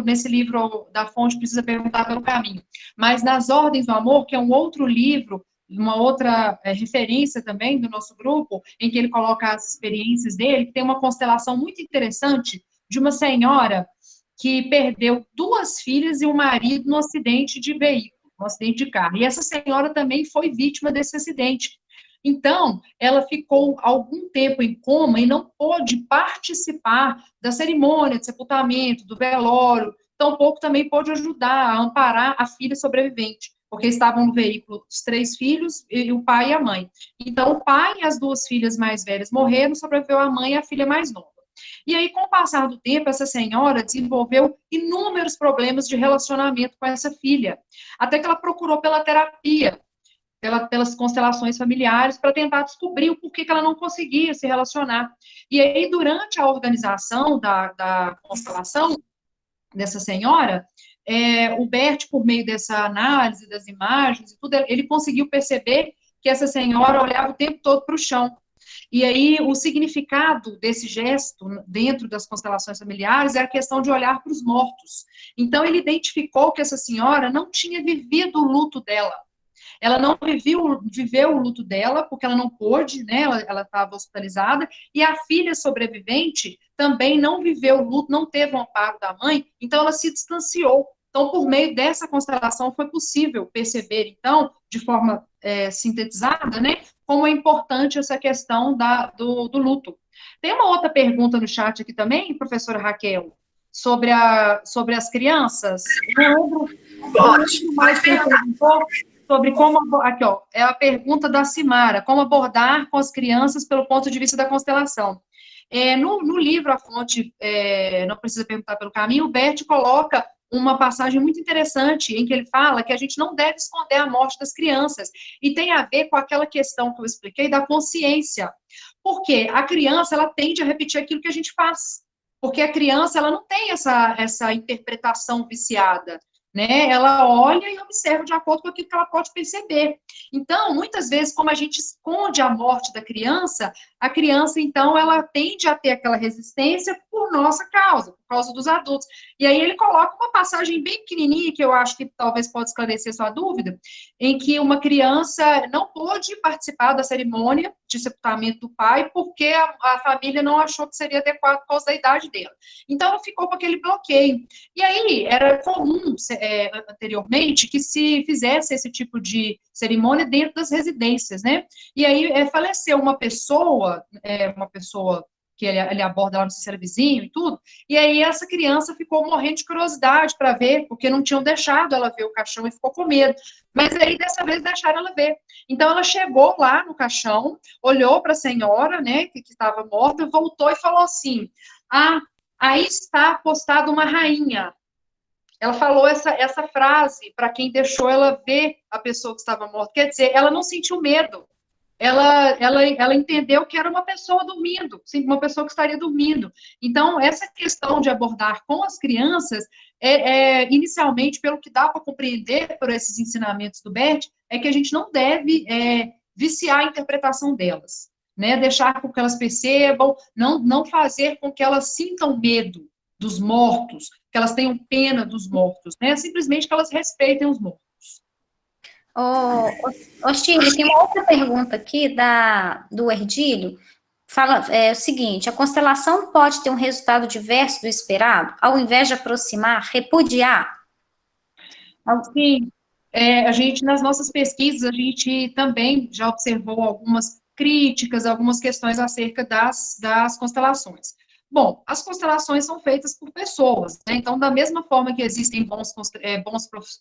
nesse livro da Fonte Precisa Perguntar pelo Caminho, mas nas Ordens do Amor, que é um outro livro, uma outra referência também do nosso grupo, em que ele coloca as experiências dele, que tem uma constelação muito interessante de uma senhora que perdeu 2 filhas e um marido no acidente de veículo, no acidente de carro. E essa senhora também foi vítima desse acidente. Então, ela ficou algum tempo em coma e não pôde participar da cerimônia de sepultamento, do velório, tampouco também pôde ajudar a amparar a filha sobrevivente, porque estavam no veículo os 3 filhos, e o pai e a mãe. Então, o pai e as 2 filhas mais velhas morreram, sobreviveu a mãe e a filha mais nova. E aí, com o passar do tempo, essa senhora desenvolveu inúmeros problemas de relacionamento com essa filha, até que ela procurou pela terapia, pelas constelações familiares, para tentar descobrir o porquê que ela não conseguia se relacionar. E aí, durante a organização da constelação dessa senhora, o Bert, por meio dessa análise das imagens e tudo, ele conseguiu perceber que essa senhora olhava o tempo todo para o chão. E aí, o significado desse gesto, dentro das constelações familiares, é a questão de olhar para os mortos. Então, ele identificou que essa senhora não tinha vivido o luto dela. Ela não viveu o luto dela, porque ela não pôde, né? Ela estava hospitalizada, e a filha sobrevivente também não viveu o luto, não teve o amparo da mãe, então ela se distanciou. Então, por meio dessa constelação, foi possível perceber, então, de forma sintetizada, né, como é importante essa questão do luto. Tem uma outra pergunta no chat aqui também, professora Raquel, sobre as crianças. Pode perguntar. Sobre como, aqui ó, é a pergunta da Simara, como abordar com as crianças pelo ponto de vista da constelação. No livro A Fonte Não Precisa Perguntar pelo Caminho, o Bert coloca uma passagem muito interessante, em que ele fala que a gente não deve esconder a morte das crianças, e tem a ver com aquela questão que eu expliquei da consciência, porque a criança, ela tende a repetir aquilo que a gente faz, porque a criança, ela não tem essa interpretação viciada, né? Ela olha e observa de acordo com aquilo que ela pode perceber. Então, muitas vezes, como a gente esconde a morte da criança, a criança, então, ela tende a ter aquela resistência por nossa causa, por causa dos adultos. E aí ele coloca uma passagem bem pequenininha, que eu acho que talvez pode esclarecer sua dúvida, em que uma criança não pôde participar da cerimônia de sepultamento do pai, porque a família não achou que seria adequado por causa da idade dela. Então, ela ficou com aquele bloqueio. E aí, era comum, anteriormente, que se fizesse esse tipo de cerimônia dentro das residências, né? E aí, faleceu uma pessoa que ele aborda lá, no seu vizinho e tudo, e aí essa criança ficou morrendo de curiosidade para ver, porque não tinham deixado ela ver o caixão e ficou com medo. Mas aí, dessa vez, deixaram ela ver. Então, ela chegou lá no caixão, olhou para a senhora, né, que estava morta, voltou e falou assim, aí está postada uma rainha. Ela falou essa frase para quem deixou ela ver a pessoa que estava morta. Quer dizer, ela não sentiu medo. Ela entendeu que era uma pessoa dormindo, uma pessoa que estaria dormindo. Então, essa questão de abordar com as crianças, inicialmente, pelo que dá para compreender por esses ensinamentos do Bert, é que a gente não deve viciar a interpretação delas, né? Deixar com que elas percebam, não fazer com que elas sintam medo dos mortos, que elas tenham pena dos mortos, né? Simplesmente que elas respeitem os mortos. Ô, Shirley, tem uma outra pergunta aqui do Erdílio. Fala o seguinte: a constelação pode ter um resultado diverso do esperado, ao invés de aproximar, repudiar? Sim, a gente, nas nossas pesquisas, a gente também já observou algumas críticas, algumas questões acerca das constelações. Bom, as constelações são feitas por pessoas, né? Então, da mesma forma que existem bons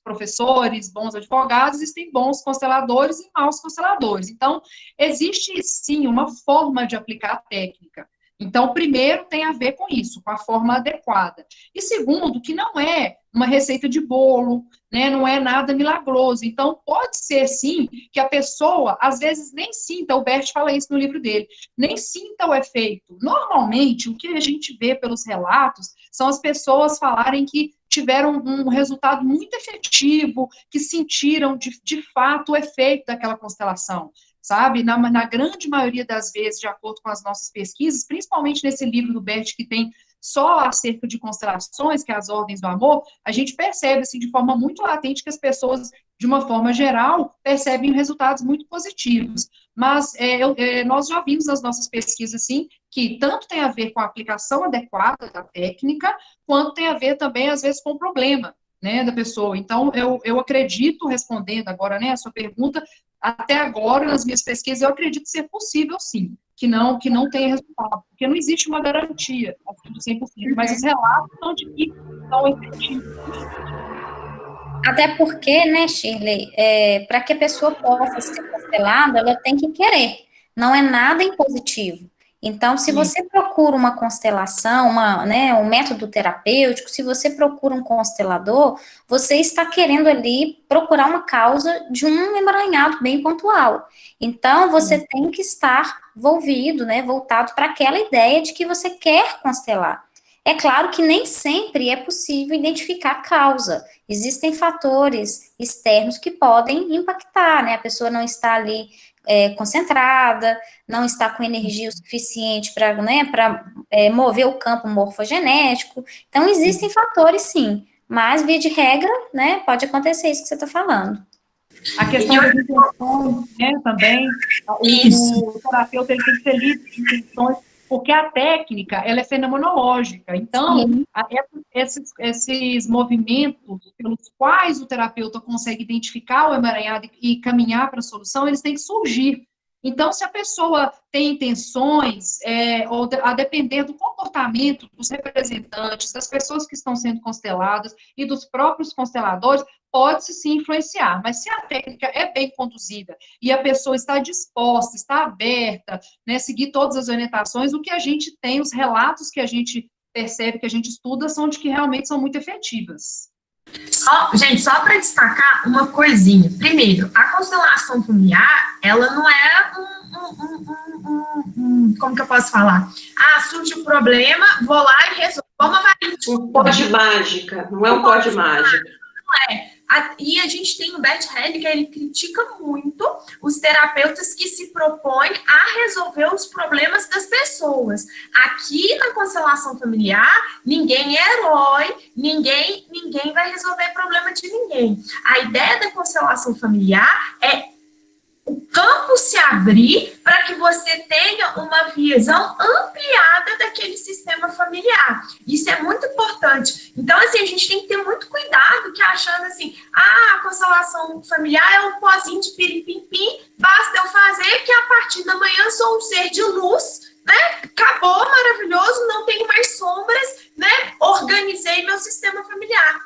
professores, bons advogados, existem bons consteladores e maus consteladores. Então, existe, sim, uma forma de aplicar a técnica. Então, primeiro, tem a ver com isso, com a forma adequada. E segundo, que não é uma receita de bolo, né? Não é nada milagroso. Então, pode ser, sim, que a pessoa, às vezes, nem sinta, o Bert fala isso no livro dele, nem sinta o efeito. Normalmente, o que a gente vê pelos relatos são as pessoas falarem que tiveram um resultado muito efetivo, que sentiram, de fato, o efeito daquela constelação. Sabe, na grande maioria das vezes, de acordo com as nossas pesquisas, principalmente nesse livro do Bert, que tem só acerca de constelações, que é as ordens do amor, a gente percebe, assim, de forma muito latente que as pessoas, de uma forma geral, percebem resultados muito positivos. Mas nós já vimos nas nossas pesquisas, assim, que tanto tem a ver com a aplicação adequada da técnica, quanto tem a ver também, às vezes, com o problema, né, da pessoa. Então, eu acredito, respondendo agora, né, a sua pergunta, até agora, nas minhas pesquisas, eu acredito ser possível, sim, que não tenha resultado, porque não existe uma garantia, assim, de 100%, mas os relatos são de que são efetivos. Até porque, né, Shirley, para que a pessoa possa ser constelada, ela tem que querer, não é nada impositivo. Então, se você procura uma constelação, um método terapêutico, se você procura um constelador, você está querendo ali procurar uma causa de um emaranhado bem pontual. Então, você tem que estar envolvido, né, voltado para aquela ideia de que você quer constelar. É claro que nem sempre é possível identificar a causa. Existem fatores externos que podem impactar, né? A pessoa não está ali concentrada, não está com energia o suficiente para mover o campo morfogenético. Então, existem fatores, sim, mas, via de regra, né, pode acontecer isso que você está falando. A questão das intenções, né, também, o terapeuta ele tem que ser livre de intenções, porque a técnica, ela é fenomenológica. Então, esses movimentos pelos quais o terapeuta consegue identificar o emaranhado e caminhar para a solução, eles têm que surgir. Então, se a pessoa tem intenções, ou a depender do comportamento dos representantes, das pessoas que estão sendo consteladas e dos próprios consteladores, pode-se sim influenciar, mas se a técnica é bem conduzida e a pessoa está disposta, está aberta, né, seguir todas as orientações, o que a gente tem, os relatos que a gente percebe, que a gente estuda, são de que realmente são muito efetivas. Só para destacar uma coisinha. Primeiro, a constelação familiar, ela não é como que eu posso falar? Surge um problema, vou lá e resolvo. Um pó de mágica, não é um pó de mágica. Não é. E a gente tem o Bert Hellinger, ele critica muito os terapeutas que se propõem a resolver os problemas das pessoas. Aqui na constelação familiar, ninguém é herói, ninguém vai resolver problema de ninguém. A ideia da constelação familiar é o campo se abrir para que você tenha uma visão ampliada daquele sistema familiar. Isso é muito importante. Então, assim, a gente tem que ter muito cuidado que achando assim, a constelação familiar é um pozinho de pirim-pim-pim, basta eu fazer que a partir da manhã sou um ser de luz, né? Acabou, maravilhoso, não tenho mais sombras, né? Organizei meu sistema familiar.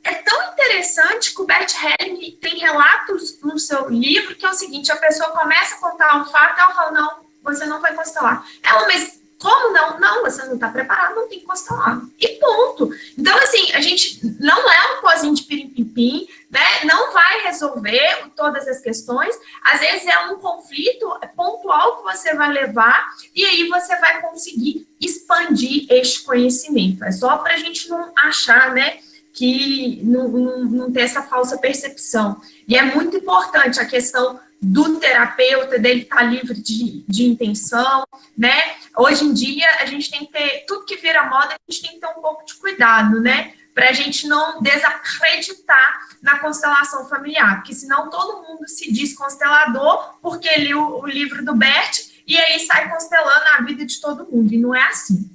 É tão interessante que o Bert Hellinger tem relatos no seu livro que é o seguinte, a pessoa começa a contar um fato e ela fala, não, você não vai constelar. Ela, mas como não? Não, você não está preparado, não tem que constelar. E ponto. Então, assim, a gente não é um pozinho de pirim-pim-pim, né? Não vai resolver todas as questões. Às vezes é um conflito pontual que você vai levar e aí você vai conseguir expandir este conhecimento. É só para a gente não achar, né, que não ter essa falsa percepção. E é muito importante a questão do terapeuta, dele estar livre de intenção, né? Hoje em dia, a gente tem que ter, tudo que vira moda, a gente tem que ter um pouco de cuidado, né? para a gente não desacreditar na constelação familiar, porque senão todo mundo se diz constelador porque leu o livro do Bert e aí sai constelando a vida de todo mundo, e não é assim.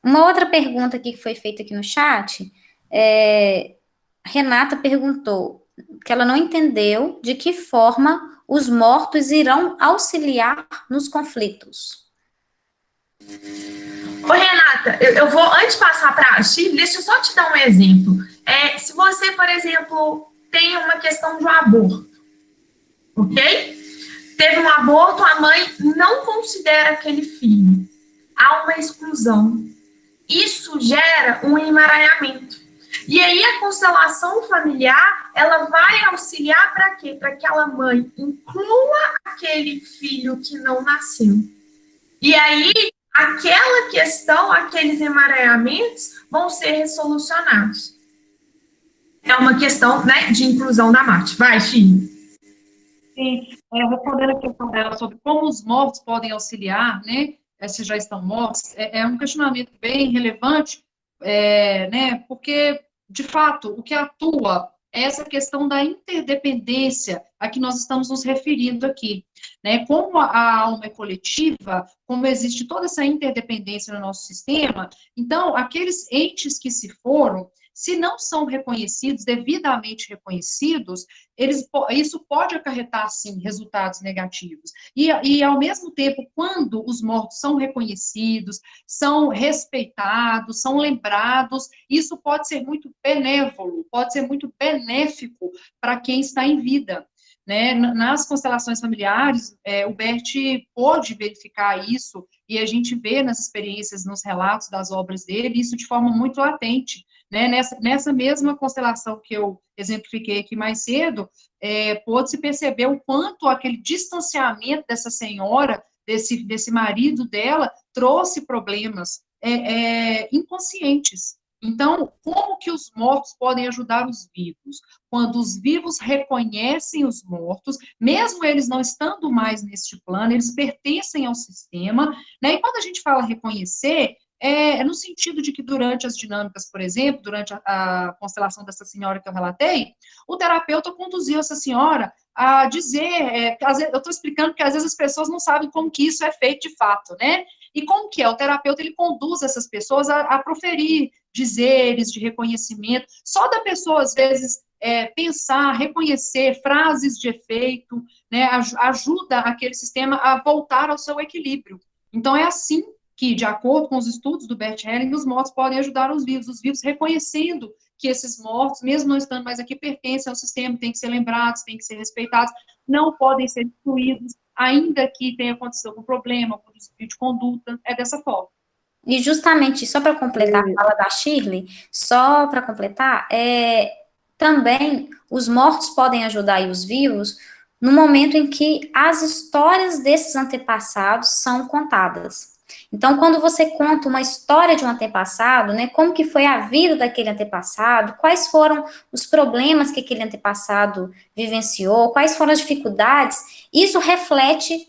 Uma outra pergunta aqui que foi feita aqui no chat, Renata perguntou que ela não entendeu de que forma os mortos irão auxiliar nos conflitos. Ô, Renata, eu vou, antes de passar para a Shirley, deixa eu só te dar um exemplo. Se você, por exemplo, tem uma questão de um aborto, ok? Teve um aborto, a mãe não considera aquele filho. Há uma exclusão. Isso gera um emaranhamento. E aí a constelação familiar, ela vai auxiliar para quê? Para que aquela mãe inclua aquele filho que não nasceu. E aí, aquela questão, aqueles emaranhamentos vão ser resolucionados. É uma questão, né, de inclusão da morte. Vai, Chico. Sim, respondendo a questão dela sobre como os mortos podem auxiliar, né, se já estão mortos, é um questionamento bem relevante, né, porque, de fato, o que atua é essa questão da interdependência a que nós estamos nos referindo aqui, né, como a alma é coletiva, como existe toda essa interdependência no nosso sistema, então, aqueles entes que se foram, se não são reconhecidos, devidamente reconhecidos, isso pode acarretar, sim, resultados negativos. E, ao mesmo tempo, quando os mortos são reconhecidos, são respeitados, são lembrados, isso pode ser muito benévolo, pode ser muito benéfico para quem está em vida. Né? Nas constelações familiares, o Bert pôde verificar isso, e a gente vê nas experiências, nos relatos das obras dele, isso de forma muito latente. Né? Nessa mesma constelação que eu exemplifiquei aqui mais cedo, pôde-se perceber o quanto aquele distanciamento dessa senhora, desse marido dela, trouxe problemas inconscientes. Então, como que os mortos podem ajudar os vivos? Quando os vivos reconhecem os mortos, mesmo eles não estando mais neste plano, eles pertencem ao sistema, né? E quando a gente fala reconhecer, no sentido de que durante as dinâmicas, por exemplo, durante a constelação dessa senhora que eu relatei, o terapeuta conduziu essa senhora a dizer, eu estou explicando porque às vezes as pessoas não sabem como que isso é feito de fato, né? E como que é? O terapeuta, ele conduz essas pessoas a proferir dizeres de reconhecimento, só da pessoa, às vezes, pensar, reconhecer frases de efeito, né, ajuda aquele sistema a voltar ao seu equilíbrio. Então, é assim que, de acordo com os estudos do Bert Helling, os mortos podem ajudar os vivos reconhecendo que esses mortos, mesmo não estando mais aqui, pertencem ao sistema, têm que ser lembrados, têm que ser respeitados, não podem ser excluídos, ainda que tenha acontecido algum problema, algum desvio de conduta, é dessa forma. E justamente, só para completar a fala da Shirley, só para completar, também os mortos podem ajudar aí os vivos no momento em que as histórias desses antepassados são contadas. Então, quando você conta uma história de um antepassado, né, como que foi a vida daquele antepassado, quais foram os problemas que aquele antepassado vivenciou, quais foram as dificuldades, isso reflete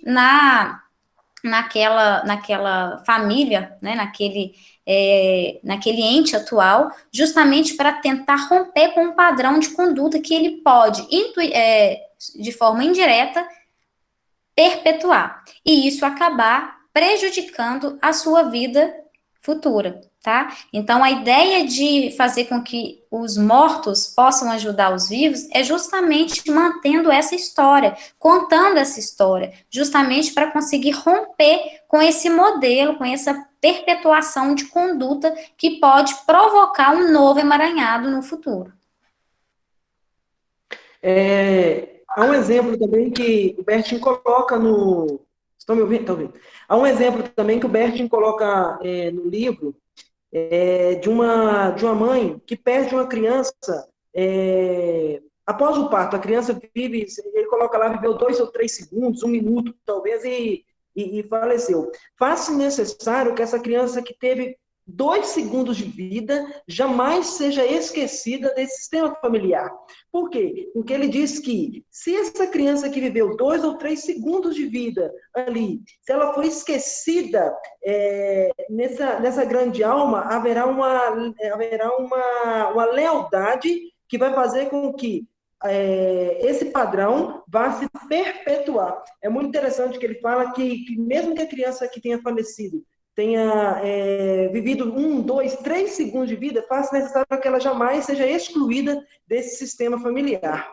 naquela família, né, naquele ente atual, justamente para tentar romper com um padrão de conduta que ele pode, de forma indireta, perpetuar. E isso acabar prejudicando a sua vida futura, tá? Então, a ideia de fazer com que os mortos possam ajudar os vivos é justamente mantendo essa história, contando essa história, justamente para conseguir romper com esse modelo, com essa perpetuação de conduta que pode provocar um novo emaranhado no futuro. Há um exemplo também que o Bertin coloca no... Estão me ouvindo? Estão ouvindo? Há um exemplo também que o Bertin coloca no livro de uma mãe que perde uma criança após o parto. A criança vive, ele coloca lá, viveu 2 ou 3 segundos, 1 minuto talvez, e faleceu. Faz-se necessário que essa criança que teve 2 segundos de vida jamais seja esquecida desse sistema familiar. Por quê? Porque ele diz que se essa criança que viveu 2 ou 3 segundos de vida ali, se ela for esquecida nessa grande alma, haverá uma lealdade que vai fazer com que esse padrão vá se perpetuar. É muito interessante que ele fala que mesmo que a criança que tenha falecido tenha vivido 1, 2, 3 segundos de vida, faça necessário que ela jamais seja excluída desse sistema familiar.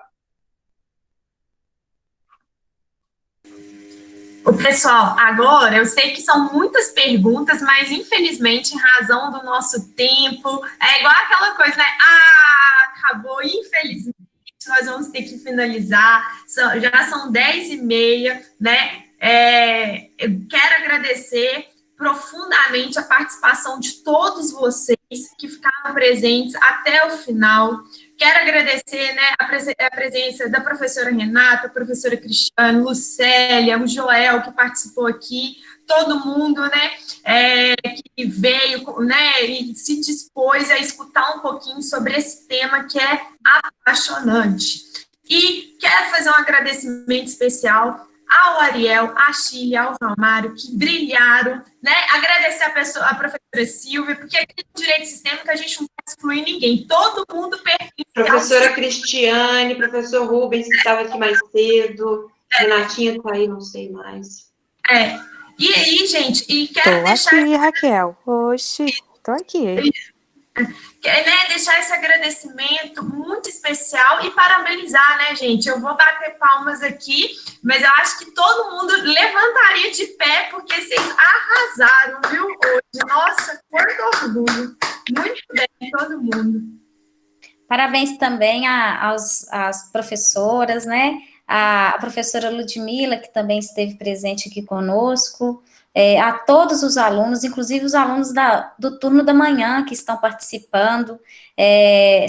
O pessoal, agora eu sei que são muitas perguntas, mas infelizmente, em razão do nosso tempo, é igual aquela coisa, né? Acabou, infelizmente, nós vamos ter que finalizar, já são 10h30, né? Eu quero agradecer profundamente a participação de todos vocês que ficaram presentes até o final. Quero agradecer, né, a presença da professora Renata, a professora Cristiane, Lucélia, o Joel, que participou aqui, todo mundo, né, que veio, né, e se dispôs a escutar um pouquinho sobre esse tema que é apaixonante. E quero fazer um agradecimento especial ao Ariel, à Chile, ao João Mário, que brilharam, né? Agradecer a professora Silvia, porque aqui no Direito Sistêmico a gente não pode excluir ninguém, todo mundo pertence. Professora Cristiane, professor Rubens, que estava aqui mais cedo, Renatinha está aí, não sei mais. E aí, gente, e quero deixar... aqui, Raquel. Oxi, tô aqui. Né, deixar esse agradecimento muito especial e parabenizar, né, gente? Eu vou bater palmas aqui, mas eu acho que todo mundo levantaria de pé, porque vocês arrasaram, viu, hoje. Nossa, quanto orgulho. Muito bem, todo mundo. Parabéns também às professoras, né? A professora Ludmila, que também esteve presente aqui conosco, a todos os alunos, inclusive os alunos do turno da manhã que estão participando.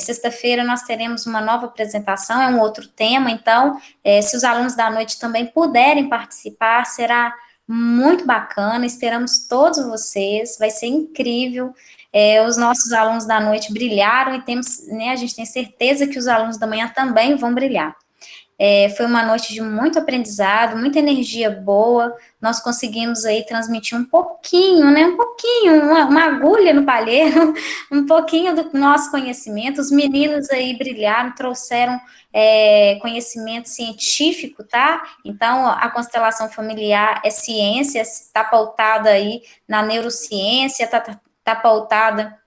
Sexta-feira nós teremos uma nova apresentação, é um outro tema, então, se os alunos da noite também puderem participar, será muito bacana, esperamos todos vocês, vai ser incrível. Os nossos alunos da noite brilharam e temos, né, a gente tem certeza que os alunos da manhã também vão brilhar. Foi uma noite de muito aprendizado, muita energia boa, nós conseguimos aí transmitir um pouquinho, né, uma agulha no palheiro, um pouquinho do nosso conhecimento. Os meninos aí brilharam, trouxeram conhecimento científico, tá? Então, a constelação familiar é ciência, está pautada aí na neurociência, está pautada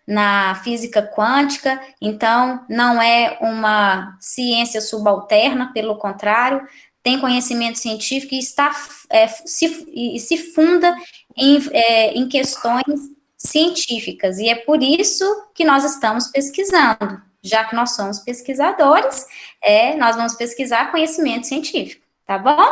na física quântica, então não é uma ciência subalterna, pelo contrário, tem conhecimento científico e se funda em questões científicas, e é por isso que nós estamos pesquisando, já que nós somos pesquisadores, nós vamos pesquisar conhecimento científico, tá bom?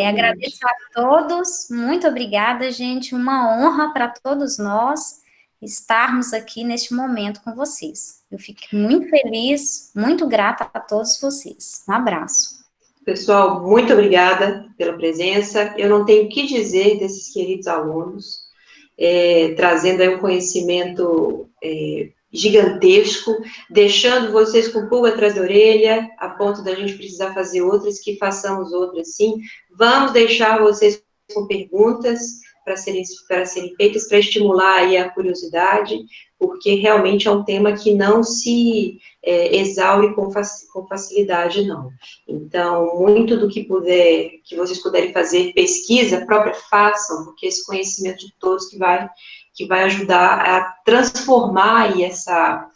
Agradeço a todos, muito obrigada, gente, uma honra para todos nós estarmos aqui neste momento com vocês. Eu fico muito feliz, muito grata a todos vocês. Um abraço. Pessoal, muito obrigada pela presença. Eu não tenho o que dizer desses queridos alunos, trazendo aí um conhecimento gigantesco, deixando vocês com pulga atrás da orelha, a ponto da gente precisar fazer outras, que façamos outras sim. Vamos deixar vocês com perguntas para serem feitas, para estimular aí a curiosidade, porque realmente é um tema que não se exaure com facilidade, não. Então, muito do que vocês puderem fazer, pesquisa própria, façam, porque esse conhecimento de todos que vai ajudar a transformar aí essa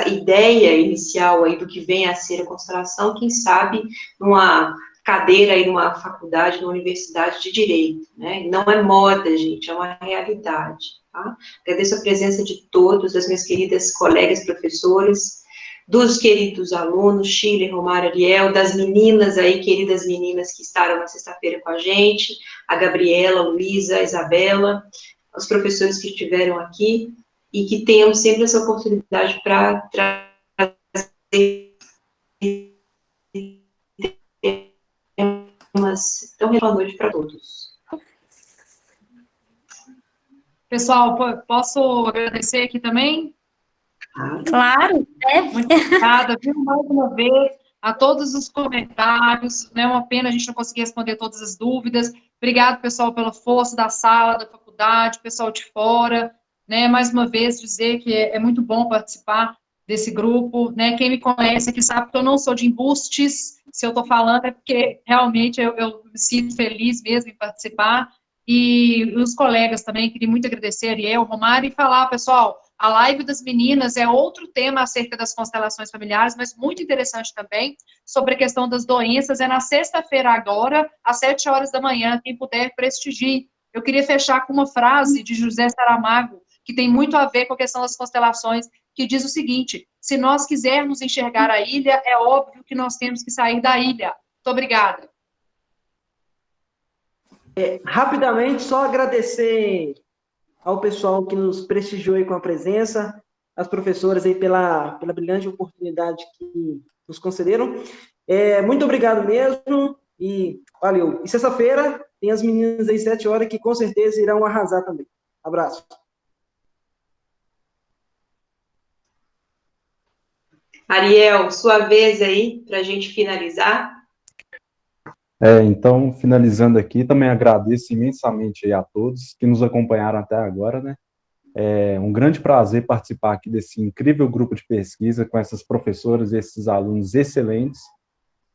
ideia inicial aí do que vem a ser a constelação, quem sabe, numa cadeira aí numa faculdade, numa universidade de direito, né? Não é moda, gente, é uma realidade, tá? Agradeço a presença de todos, das minhas queridas colegas professoras, dos queridos alunos, Chile, Romário, Ariel, das meninas aí, queridas meninas que estaram na sexta-feira com a gente, a Gabriela, a Luísa, a Isabela, os professores que estiveram aqui, e que tenham sempre essa oportunidade para trazer temas. Então, boa noite para todos. Pessoal, posso agradecer aqui também? Claro, deve. Muito obrigada, viu, mais uma vez, a todos os comentários, né, uma pena a gente não conseguir responder todas as dúvidas. Obrigado, pessoal, pela força da sala, da faculdade, pessoal de fora, né, mais uma vez dizer que é muito bom participar desse grupo, né, quem me conhece aqui sabe que eu não sou de embustes, se eu estou falando é porque realmente eu me sinto feliz mesmo em participar, e os colegas também, queria muito agradecer a Ariel, Romário, e falar, pessoal, a live das meninas é outro tema acerca das constelações familiares, mas muito interessante também, sobre a questão das doenças, é na sexta-feira agora, às 7 horas da manhã, quem puder prestigie. Eu queria fechar com uma frase de José Saramago, que tem muito a ver com a questão das constelações, que diz o seguinte: se nós quisermos enxergar a ilha, é óbvio que nós temos que sair da ilha. Muito obrigada. Rapidamente, só agradecer ao pessoal que nos prestigiou aí com a presença, as professoras aí pela brilhante oportunidade que nos concederam. Muito obrigado mesmo e valeu. E sexta-feira tem as meninas aí 7 horas que com certeza irão arrasar também. Abraço. Ariel, sua vez aí, para a gente finalizar. Então, finalizando aqui, também agradeço imensamente aí a todos que nos acompanharam até agora, né? É um grande prazer participar aqui desse incrível grupo de pesquisa com essas professoras e esses alunos excelentes.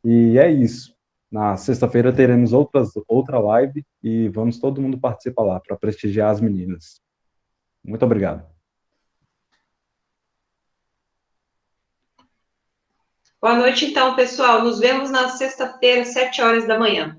E é isso. Na sexta-feira teremos outra live e vamos todo mundo participar lá para prestigiar as meninas. Muito obrigado. Boa noite, então, pessoal. Nos vemos na sexta-feira, 7 horas da manhã.